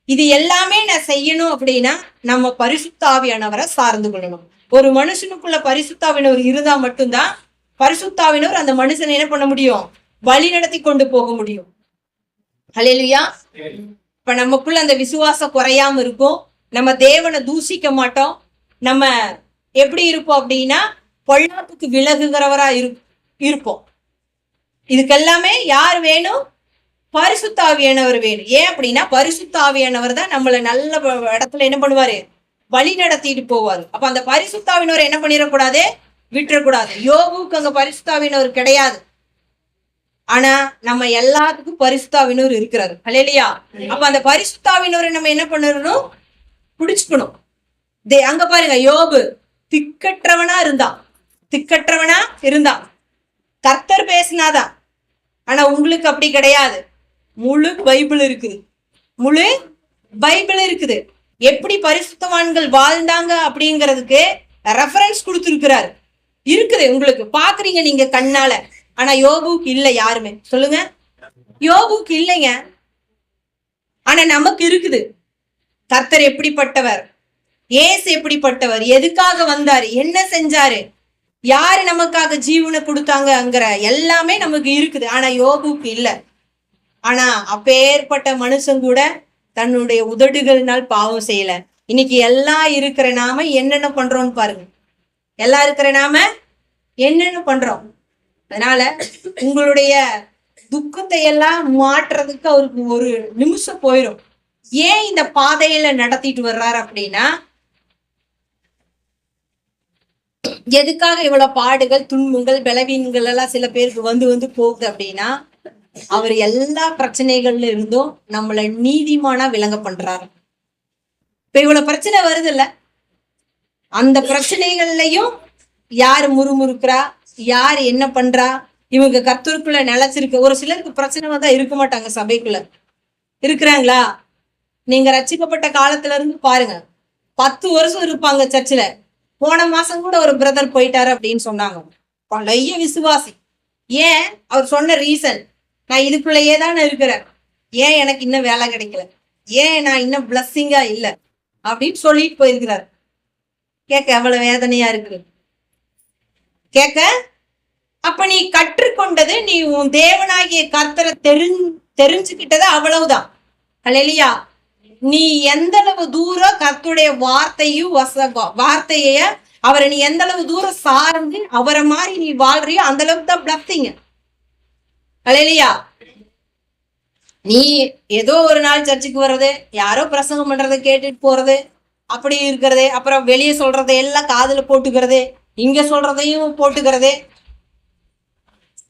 இது எல்லாமே நான் செய்யணும் அப்படின்னா நம்ம பரிசுத்த ஆவியானவரை சார்ந்து கொள்ளணும். ஒரு மனுஷனுக்குள்ள பரிசுத்த ஆவியானவர் இருந்தா மட்டும்தான் பரிசுத்த ஆவியானவர் அந்த மனுஷனை என்ன பண்ண முடியும், வழி நடத்தி கொண்டு போக முடியும். அல்லேலூயா. இப்ப நமக்குள்ள அந்த விசுவாசம் குறையாம இருக்கும், நம்ம தேவனை தூசிக்க மாட்டோம், நம்ம எப்படி இருப்போம் அப்படின்னா பொல்லாப்புக்கு விலகுகிறவரா இருப்போம். இதுக்கெல்லாமே யார் வேணும், பரிசுத்த ஆவியானவர் வேணும். ஏன் அப்படின்னா பரிசுத்த ஆவியானவர் தான் நம்மள நல்ல இடத்துல என்ன பண்ணுவாரு, வழி நடத்திட்டு போவாரு. அப்ப அந்த பரிசுத்த ஆவியானவர் என்ன பண்ணிடக்கூடாது, விட்டுறக்கூடாது. யோபுக்கு அங்க பரிசுத்த ஆவியானவர் கிடையாது, ஆனா நம்ம எல்லாத்துக்கும் பரிசுத்த ஆவியானவர் இருக்கிறாரு. அல்லேலூயா. அப்ப அந்த பரிசுத்த ஆவியானவரை நம்ம என்ன பண்ணணும், பிடிச்சுக்கணும். அங்க பாருங்க, யோபு திக்கற்றவனா இருந்தான், கர்த்தர் பேசினாதான். ஆனா உங்களுக்கு அப்படி கிடையாது, முழு பைபிள் இருக்குது. எப்படி பரிசுத்தவான்கள் வாழ்ந்தாங்க அப்படிங்கிறதுக்கு ரெஃபரன்ஸ் கொடுத்துருக்கிறாரு, இருக்குது, உங்களுக்கு பாக்குறீங்க நீங்க கண்ணால. ஆனா யோபுக்கு இல்லை, யாருமே சொல்லுங்க, யோபுக்கு இல்லைங்க. ஆனா நமக்கு இருக்குது. கர்த்தர் எப்படிப்பட்டவர், ஏசு எப்படிப்பட்டவர், எதுக்காக வந்தாரு, என்ன செஞ்சாரு, யாரு நமக்காக ஜீவனை கொடுத்தாங்கங்கிற எல்லாமே நமக்கு இருக்குது. ஆனா யோபுக்கு இல்லை. ஆனா அப்பேற்பட்ட மனுஷன் கூட தன்னுடைய உதடுகளினால் பாவம் செய்யல. இன்னைக்கு எல்லாம் இருக்கிற நாம என்னென்ன பண்றோம்னு பாருங்க. எல்லாம் இருக்கிற நாம என்னென்ன பண்றோம். அதனால உங்களுடைய துக்கத்தை எல்லாம் மாற்றுறதுக்கு அவருக்கு ஒரு நிமிஷம் போயிடும். ஏன் இந்த பாதையில நடத்திட்டு வர்றாரு அப்படின்னா, எதுக்காக இவ்வளவு பாடுகள், துன்பங்கள், பலவீனங்கள் எல்லாம் சில பேருக்கு வந்து வந்து போகுது அப்படின்னா, அவர் எல்லா பிரச்சனைகள்ல இருந்தும் நம்மள நீதிமானா விளங்க பண்றாரு. இப்ப இவ்வளவு பிரச்சனை வருது இல்ல, அந்த பிரச்சனைகள்லயும் யாரு முறுமுறுக்கிறா, யார் என்ன பண்றா, இவங்க கர்த்தருக்குள்ள நிலைச்சிருக்கு. ஒரு சிலருக்கு பிரச்சனை வந்தா இருக்க மாட்டாங்க சபைக்குள்ள. இருக்கிறாங்களா? நீங்க ரட்சிக்கப்பட்ட காலத்துல இருந்து பாருங்க, 10 வருஷம் இருப்பாங்க சர்ச்சில். போன மாசம் கூட ஒரு பிரதர் போயிட்டாரு அப்படின்னு சொன்னாங்க. பழைய விசுவாசி. ஏன்? அவர் சொன்ன ரீசன், நான் இதுக்குள்ளேயே தானே இருக்கிறேன், ஏன் எனக்கு இன்னும் வேலை கிடைக்கல, ஏன் நான் இன்னும் பிளஸ்ஸிங்கா இல்லை அப்படின்னு சொல்லிட்டு போயிருக்கிறார். கேட்க எவ்வளவு வேதனையா இருக்கு கேட்க. அப்ப நீ கற்றுக்கொண்டது, நீ உன் தேவனாகிய கர்த்தரை தெரிஞ்சுக்கிட்டது அவ்வளவுதான். அல்லேலூயா. நீ எந்த அளவு தூரம் கர்த்தருடைய வார்த்தைய அவரை நீ எந்த அளவு தூரம் சார்ந்து அவரை மாதிரி நீ வாழ்றியோ அந்த அளவுக்கு தான் பிளஸ்ஸிங். அல்லேலூயா. நீ ஏதோ ஒரு நாள் சர்ச்சுக்கு வர்றது, யாரோ பிரசங்கம் பண்றதை கேட்டுட்டு போறது, அப்படி இருக்கிறது, அப்புறம் வெளியே சொல்றதை எல்லாம் காதுல போட்டுக்கிறது, இங்க சொல்றதையும் போட்டுக்கிறது.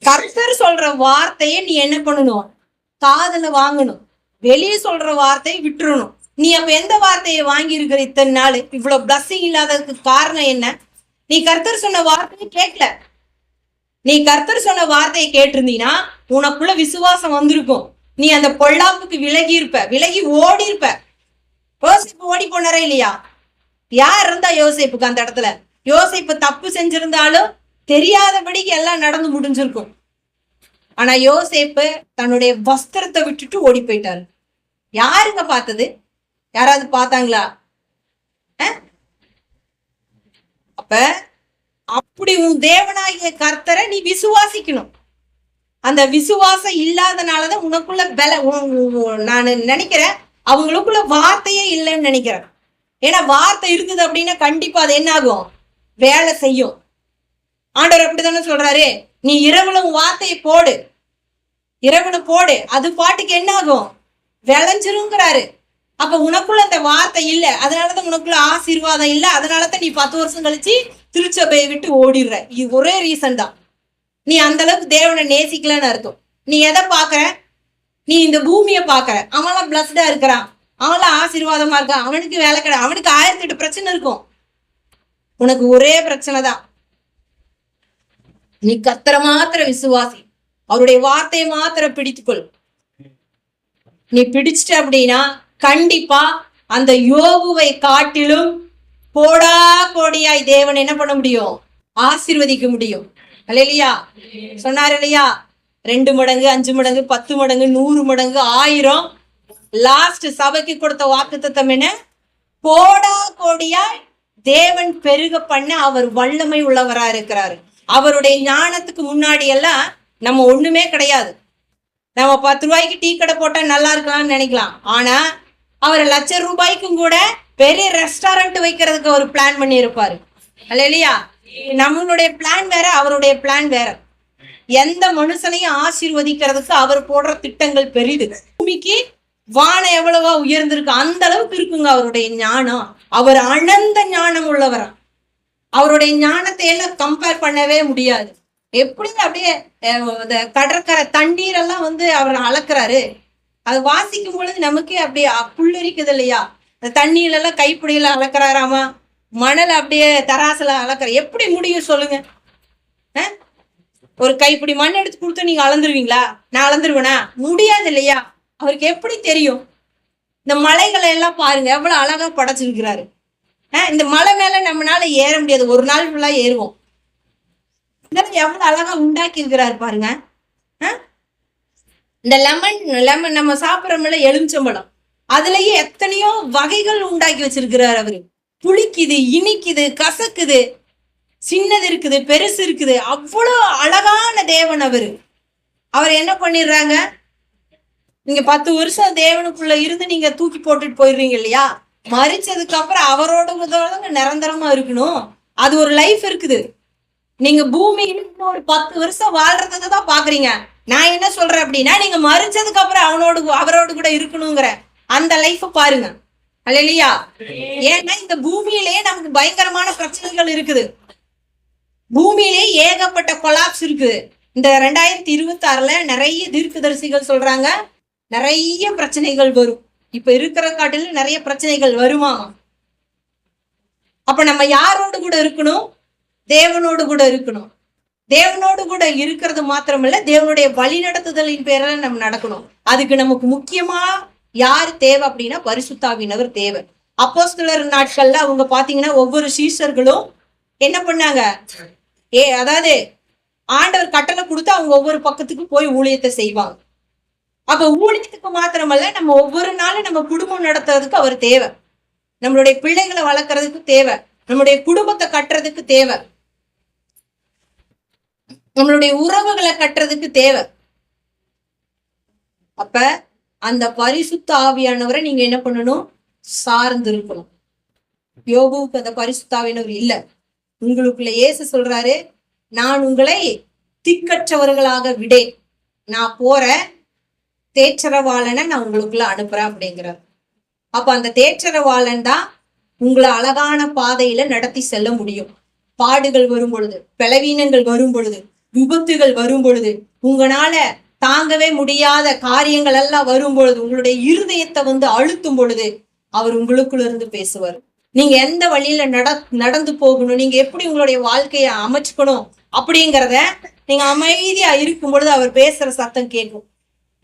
கர்த்தர் சொல்ற வார்த்தையை நீ என்ன பண்ணணும்? காதுல வாங்கணும். வெளியே சொல்ற வார்த்தையை விட்டுறணும். நீ அப்ப எந்த வார்த்தையை வாங்கி இருக்கிற இத்தனை நாள்? இவ்வளவு பிளஸ்ஸிங் இல்லாததுக்கு காரணம் என்ன? நீ கர்த்தர் சொன்ன வார்த்தையை கேட்கல. நீ கர்த்தர் சொன்ன வார்த்தையை கேட்டிருந்தீங்கன்னா உனக்குள்ள விசுவாசம் வந்திருக்கும். நீ அந்த பொல்லாப்புக்கு விலகி இருப்ப, விலகி ஓடி இருப்ப. யோசேப்பு ஓடி போனாரே இல்லையா? யார் இருந்தா யோசேப்புக்கு அந்த இடத்துல? யோசேப்பு தப்பு செஞ்சிருந்தாலும் தெரியாதபடிக்கு எல்லாம் நடந்து முடிஞ்சிருக்கும். ஆனா யோசேப்பு தன்னுடைய வஸ்திரத்தை விட்டுட்டு ஓடி போயிட்டாரு. யாருங்க பார்த்தது? யாராவது பார்த்தாங்களா? அப்ப அப்படி உன் தேவனாகிய கர்த்தரை நீ விசுவாசிக்கணும். அந்த விசுவாசம் இல்லாதனாலதான் உனக்குள்ள நான் நினைக்கிறேன் அவங்களுக்குள்ள வார்த்தையே இல்லைன்னு நினைக்கிறேன். ஏன்னா வார்த்தை இருக்குது அப்படின்னா கண்டிப்பா அது என்ன ஆகும்? வேலை செய்யும். ஆண்டவர் அப்படித்தானே சொல்றாரு, நீ இரவுல வார்த்தையை போடு, இரவுல போடு, அது பாட்டுக்கு என்ன ஆகும்? விளைஞ்சிருங்கிறாரு. அப்ப உனக்குள்ள அந்த வார்த்தை இல்லை, அதனாலதான் உனக்குள்ள ஆசீர்வாதம் இல்லை. அதனாலதான் நீ 10 வருஷம் கழிச்சு திருச்சபையை விட்டு ஓடிடுற. இது ஒரே ரீசன் தான். நீ அந்த அளவுக்கு தேவனை நேசிக்கலன்னு அர்த்தம். நீ எதை பாக்குற? நீ இந்த பூமியை பாக்குற. அவன்லாம் பிளஸ்டா இருக்கிறான், அவன்லாம் ஆசீர்வாதமா இருக்கான், அவனுக்கு வேலை கிடையாது, அவனுக்கு 1008 பிரச்சனை இருக்கும். உனக்கு ஒரே பிரச்சனை தான். நீ கர்த்தரை மாத்திர விசுவாசி, அவருடைய வார்த்தையை மாத்திர பிடித்துக்கொள். நீ பிடிச்சிட்ட அப்படின்னா கண்டிப்பா அந்த யோபுவை காட்டிலும் கோடா கோடியாய் தேவன் என்ன பண்ண முடியும்? ஆசீர்வதிக்க முடியும். அல்லேலூயா. சொன்னார் இல்லையா? 2 மடங்கு, 5 மடங்கு, 10 மடங்கு, 100 மடங்கு, 1000. லாஸ்ட் சபைக்கு கொடுத்த வாக்குத்தத்தம் என்ன? கோடா கோடியாய் தேவன் பெருக பண்ண அவர் வல்லமை உள்ளவரா இருக்கிறாரு. அவருடைய ஞானத்துக்கு முன்னாடி எல்லாம் நம்ம ஒண்ணுமே கிடையாது. நம்ம 10 ரூபாய்க்கு டீ கடை போட்டா நல்லா இருக்கலாம்னு நினைக்கலாம். ஆனா அவர் ₹1,00,000 கூட பெரிய ரெஸ்டாரண்ட் வைக்கிறதுக்கு ஒரு பிளான் பண்ணி இருப்பாரு. அல்லேலூயா. நம்மளுடைய பிளான் வேற, அவருடைய பிளான் வேற. எந்த மனுஷனையும் ஆசீர்வதிக்கிறதுக்கு அவர் போடுற திட்டங்கள் பெரிது. பூமிக்கு வானம் எவ்வளவா உயர்ந்திருக்கு அந்த அளவுக்கு இருக்குங்க அவருடைய ஞானம். அவர் அனந்த ஞானம் உள்ளவர். அவருடைய ஞானத்தை எல்லாம் கம்பேர் பண்ணவே முடியாது. எப்படி அப்படியே கடற்கரை தண்ணீர் எல்லாம் அவர் அளக்குறாரு. அது வாசிக்கும் பொழுது நமக்கே அப்படியே புல்லரிக்குது இல்லையா? அந்த தண்ணீர்ல எல்லாம் கைப்பிடியில அளக்குறாராமா, மணல் அப்படியே தராசுல அளக்குற. எப்படி முடியும் சொல்லுங்க? ஒரு கைப்பிடி மண் எடுத்து கொடுத்து நீங்க அளந்துருவீங்களா? நான் அளந்துருவேனா? முடியாது இல்லையா? அவருக்கு எப்படி தெரியும்? இந்த மலைகளை எல்லாம் பாருங்க, எவ்வளவு அழகா படைச்சிருக்கிறாரு. இந்த மலை மேல நம்மளால ஏற முடியாது, ஒரு நாள் ஃபுல்லா ஏறுவோம். எவ்வளவு அழகா உண்டாக்கி இருக்கிறாரு பாருங்க. இந்த லெமன் நம்ம சாப்பிட்றோம்ல, எலுமிச்சம்பழம், அதுலயே எத்தனையோ வகைகள் உண்டாக்கி வச்சிருக்கிறாரு அவரு. புளிக்குது, இனிக்குது, கசக்குது, சின்னது இருக்குது, பெருசு இருக்குது. அவ்வளோ அழகான தேவன் அவரு. அவர் என்ன பண்ணிடுறாங்க? நீங்க 10 வருஷம் தேவனுக்குள்ள இருந்து நீங்க தூக்கி போட்டுட்டு போயிடுறீங்க இல்லையா? மறிச்சதுக்கு அப்புறம் அவரோட நிரந்தரமா இருக்கணும். அது ஒரு லைஃப் இருக்குது. நீங்க பூமியில இன்னும் ஒரு 10 வருஷம் வாழ்றதுக்கு தான் பாக்குறீங்க. நான் என்ன சொல்றேன் அப்படின்னா, நீங்க மறிச்சதுக்கு அப்புறம் அவரோடு கூட இருக்கணுங்கிற அந்த லைஃப் பாருங்க. அல்லேலூயா. ஏன்னா இந்த பூமியிலேயே நமக்கு பயங்கரமான பிரச்சனைகள் இருக்குது. பூமியிலேயே ஏகப்பட்ட கொலாப்ஸ் இருக்குது. இந்த 2026ல நிறைய தீர்க்கதரிசிகள் சொல்றாங்க, நிறைய பிரச்சனைகள் வரும். இப்ப இருக்கிற காட்டிலும் நிறைய பிரச்சனைகள் வருமா? அப்ப நம்ம யாரோடு கூட இருக்கணும்? தேவனோடு கூட இருக்கணும். தேவனோடு கூட இருக்கிறது மாத்திரமல்ல, தேவனுடைய வழி நடத்துதலின் பேரில் நம்ம நடக்கணும். அதுக்கு நமக்கு முக்கியமா யார் தேவை அப்படின்னா பரிசுத்தாவினவர் தேவை. அப்போஸ்தலர் நாட்கள்ல அவங்க பாத்தீங்கன்னா ஒவ்வொரு சீஷர்களும் என்ன பண்ணாங்க, அதாவது ஆண்டவர் கட்டளை கொடுத்து அவங்க ஒவ்வொரு பக்கத்துக்கு போய் ஊழியத்தை செய்வாங்க. அப்ப ஊழியத்துக்கு மாத்திரமல்ல, நம்ம ஒவ்வொரு நாளும் நம்ம குடும்பம் நடத்துறதுக்கு அவர் தேவை. நம்மளுடைய பிள்ளைகளை வளர்க்கறதுக்கு தேவை. நம்மளுடைய குடும்பத்தை கட்டுறதுக்கு தேவை. நம்மளுடைய உறவுகளை கட்டுறதுக்கு தேவை. அப்ப அந்த பரிசுத்த ஆவியானவரை நீங்க என்ன பண்ணணும்? சார்ந்து இருக்கணும். யோபுவுக்கு அந்த பரிசுத்த ஆவியானவர் இல்ல. உங்களுக்குள்ள இயேசு சொல்றாரு, நான் உங்களை திக்கற்றவர்களாக விடேன், நான் போற தேற்றரவாளனை நான் உங்களுக்குள்ள அனுப்புறேன் அப்படிங்கிறார். அப்ப அந்த தேற்றரவாளன் தான் உங்களை அழகான பாதையில நடத்தி செல்ல முடியும். பாடுகள் வரும் பொழுது, பலவீனங்கள் வரும் பொழுது, விபத்துகள் வரும் பொழுது, உங்களால தாங்கவே முடியாத காரியங்கள் எல்லாம் வரும் பொழுது, உங்களுடைய இருதயத்தை அழுத்தும் பொழுது அவர் உங்களுக்குள்ள இருந்து பேசுவார். நீங்க எந்த வழியில நடந்து போகணும், நீங்க எப்படி உங்களுடைய வாழ்க்கையை அமைச்சுக்கணும் அப்படிங்கிறத நீங்க அமைதியா இருக்கும் பொழுது அவர் பேசுற சத்தம் கேட்கும்.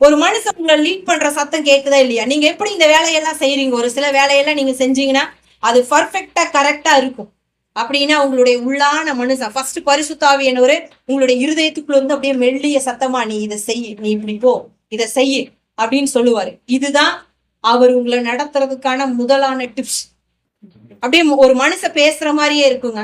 ஒரு மனுஷன் உங்களை லீட் பண்ற சத்தம் கேட்குதா இல்லையா? நீங்க எப்படி இந்த வேலையெல்லாம் செய்றீங்க? ஒரு சில வேலையெல்லாம் நீங்க செஞ்சீங்கன்னா அது பர்ஃபெக்டா கரெக்டா இருக்கும் அப்படின்னா உங்களுடைய உள்ளான மனுஷன் ஃபர்ஸ்ட் பரிசுத்தாவியானவரே உங்களுடைய இருதயத்துக்குள்ள இருந்து அப்படியே மெல்லிய சத்தமா நீ இதை செய், நீ இப்படி போ, இதை செய் அப்படின்னு சொல்லுவாரு. இதுதான் அவர் உங்களை நடத்துறதுக்கான முதலான டிப்ஸ். அப்படியே ஒரு மனுஷன் பேசுற மாதிரியே இருக்குங்க.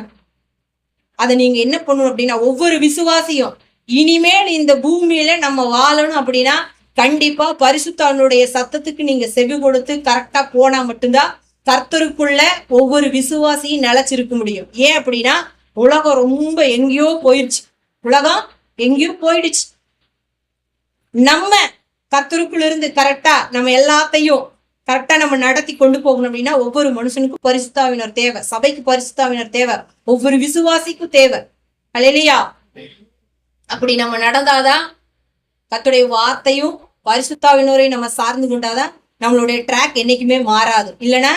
அதை நீங்க என்ன பண்ணணும் அப்படின்னா, ஒவ்வொரு விசுவாசியும் இனிமேல் இந்த பூமியில நம்ம வாழணும் அப்படின்னா கண்டிப்பா பரிசுத்தாவினுடைய சத்தத்துக்கு நீங்க செவி கொடுத்து கரெக்டா போனா மட்டும்தான் கர்த்தருக்குள்ள ஒவ்வொரு விசுவாசியும் நிலைச்சிருக்க முடியும். ஏன் அப்படின்னா உலகம் ரொம்ப எங்கேயோ போயிடுச்சு. உலகம் எங்கேயோ போயிடுச்சு. நம்ம கர்த்தருக்குள்ள இருந்து கரெக்டா நம்ம எல்லாத்தையும் கரெக்டா நம்ம நடத்தி கொண்டு போகணும் அப்படின்னா ஒவ்வொரு மனுஷனுக்கும் பரிசுத்தாவினர் தேவை. சபைக்கு பரிசுத்தாவினர் தேவை. ஒவ்வொரு விசுவாசிக்கும் தேவை. அல்லேலூயா. அப்படி நம்ம நடந்தாதான் கர்த்தருடைய வார்த்தையும் பரிசுத்தாவினரையும் நம்ம சார்ந்து கொண்டாதான் நம்மளுடைய ட்ராக் என்னைக்குமே மாறாது. இல்லைன்னா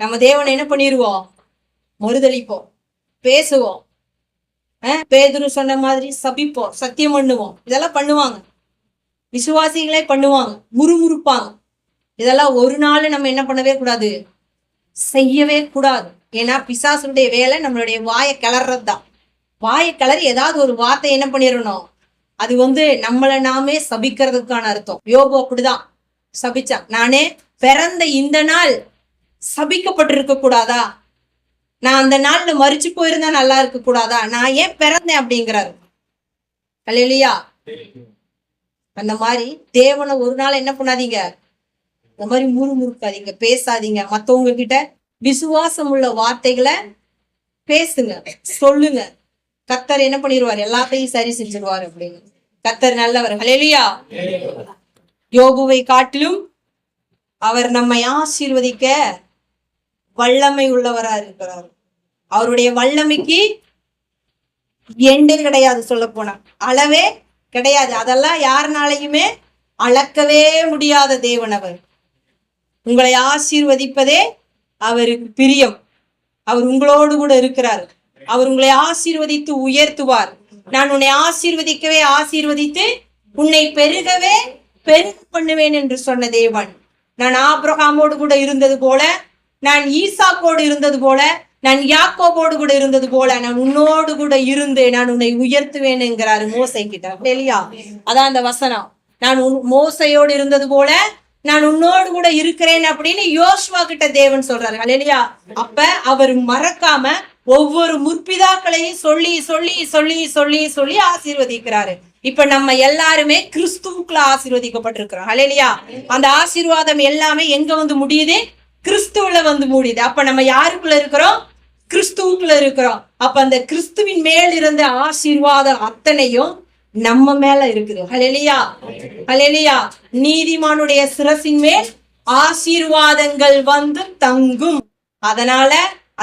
நம்ம தேவனை என்ன பண்ணிடுவோம்? மறுதளிப்போம், பேசுவோம், பேதுரு சொன்ன மாதிரி சபிப்போம், சத்தியம் பண்ணுவோம். இதெல்லாம் பண்ணுவாங்க, விசுவாசிகளே பண்ணுவாங்க, முறுமுறுப்பாங்க. இதெல்லாம் ஒரு நாள் நம்ம என்ன பண்ணவே கூடாது, செய்யவே கூடாது. ஏன்னா பிசாசுடைய வேலை நம்மளுடைய வாயை கிளறது தான். வாயை கிளறி ஏதாவது ஒரு வார்த்தை என்ன பண்ணிடணும், அது நம்மளை நாமே சபிக்கிறதுக்கான அர்த்தம். யோபு அப்படிதான் சபிச்சான். நானே பிறந்த இந்த நாள் சபிக்கப்பட்டிருக்க கூடாதா? நான் அந்த நாள்ல மரிச்சு போயிருந்தா நல்லா இருக்க கூடாதா? நான் ஏன் பிறந்தேன் அப்படிங்கிறாரு. அல்லேலூயா. அந்த மாதிரி தேவனை ஒரு நாள் என்ன பண்ணாதீங்க, இந்த மாதிரி முறுமுறுக்காதீங்க, பேசாதீங்க. மத்தவங்க கிட்ட விசுவாசம் உள்ள வார்த்தைகளை பேசுங்க, சொல்லுங்க. கர்த்தர் என்ன பண்ணிடுவார்? எல்லாத்தையும் சரி செஞ்சிருவார் அப்படின்னு. கர்த்தர் நல்லவர். அல்லேலூயா. யோபுவை காட்டிலும் அவர் நம்மை ஆசீர்வதிக்க வல்லமை உள்ளவரா இருக்கிறார். அவருடைய வல்லமைக்கு எண்டே கிடையாது. சொல்ல போனா அளவே கிடையாது. அதெல்லாம் யாருனாலையுமே அளக்கவே முடியாத தேவன் அவர். உங்களை ஆசீர்வதிப்பதே அவருக்கு பிரியம். அவர் உங்களோடு கூட இருக்கிறார். அவர் உங்களை ஆசீர்வதித்து உயர்த்துவார். நான் உன்னை ஆசீர்வதிக்கவே ஆசீர்வதித்து உன்னை பெருகவே பெருக பண்ணுவேன் என்று சொன்ன தேவன். நான் ஆபிரகாமோடு கூட இருந்தது போல, நான் ஈசாக்கோடு இருந்தது போல, நான் யாக்கோபோடு கூட இருந்தது போல, நான் உன்னோடு கூட இருந்து நான் உன்னை உயர்த்துவேன் என்கிறாரு மோசை கிட்ட. இல்லையா? அதான் அந்த வசனம். நான் மோசையோடு இருந்தது போல நான் உன்னோடு கூட இருக்கிறேன் அப்படின்னு யோசுவா கிட்ட தேவன் சொல்றாரு. இல்லையா? அப்ப அவர் மறக்காம ஒவ்வொரு முற்பிதாக்களையும் சொல்லி சொல்லி சொல்லி சொல்லி சொல்லி ஆசீர்வதிக்கிறாரு. இப்ப நம்ம எல்லாருமே கிறிஸ்துவுக்குள்ள ஆசீர்வதிக்கப்பட்டிருக்கிறோம். அல்லேலூயா. அந்த ஆசீர்வாதம் எல்லாமே எங்க முடியுது? கிறிஸ்துவுல முடியுது. அப்ப நம்ம யாருக்குள்ள இருக்கிறோம்? கிறிஸ்துவுக்குள்ள இருக்கிறோம். அப்ப அந்த கிறிஸ்துவின் மேல் இருந்த ஆசீர்வாதம் அத்தனையும் நம்ம மேல இருக்குது. ஹல்லேலூயா, ஹல்லேலூயா. நீதிமானுடைய சிரசின் மேல் ஆசீர்வாதங்கள் வந்து தங்கும். அதனால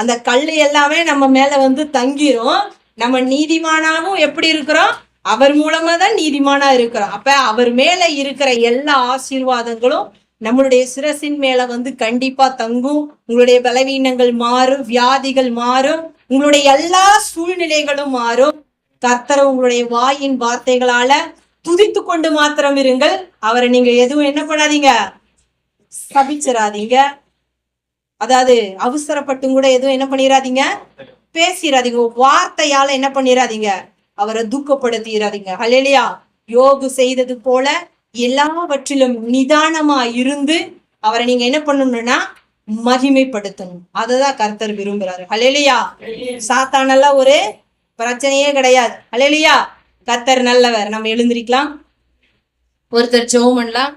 அந்த கல்லு எல்லாமே நம்ம மேல வந்து தங்கிரும். நம்ம நீதிமானாவும் எப்படி இருக்கிறோம்? அவர் மூலமா தான் நீதிமானா இருக்கிறோம். அப்ப அவர் மேல இருக்கிற எல்லா ஆசீர்வாதங்களும் நம்மளுடைய சிரசின் மேல வந்து கண்டிப்பா தங்கும். உங்களுடைய பலவீனங்கள் மாறும், வியாதிகள் மாறும், உங்களுடைய எல்லா சூழ்நிலைகளும் மாறும். கர்த்தரை உங்களுடைய வாயின் வார்த்தைகளால துதித்து கொண்டு மாத்திரம் இருங்கள். அவரை நீங்க எதுவும் என்ன பண்ணாதீங்க, சபிச்சிடாதீங்க. அதாவது அவசரப்பட்டும் கூட எதுவும் என்ன பண்ணிடாதீங்க, பேசிடாதீங்க. வார்த்தையால என்ன பண்ணிடாதீங்க, அவரை துக்கப்படுத்திடாதீங்க. ஹல்லேலூயா. யோபு செய்தது போல எல்லாவற்றிலும் நிதானமா இருந்து அவரை நீங்க என்ன பண்ணணும்னா மகிமைப்படுத்தணும். அததான் கர்த்தர் விரும்புறாரு. ஹல்லேலூயா. சாத்தானெல்லாம் ஒரு பிரச்சனையே கிடையாது. ஹல்லேலூயா. கர்த்தர் நல்லவர். நம்ம எழுந்திருக்கலாம். ஒருத்தர் ஜெபம் பண்ணலாம்.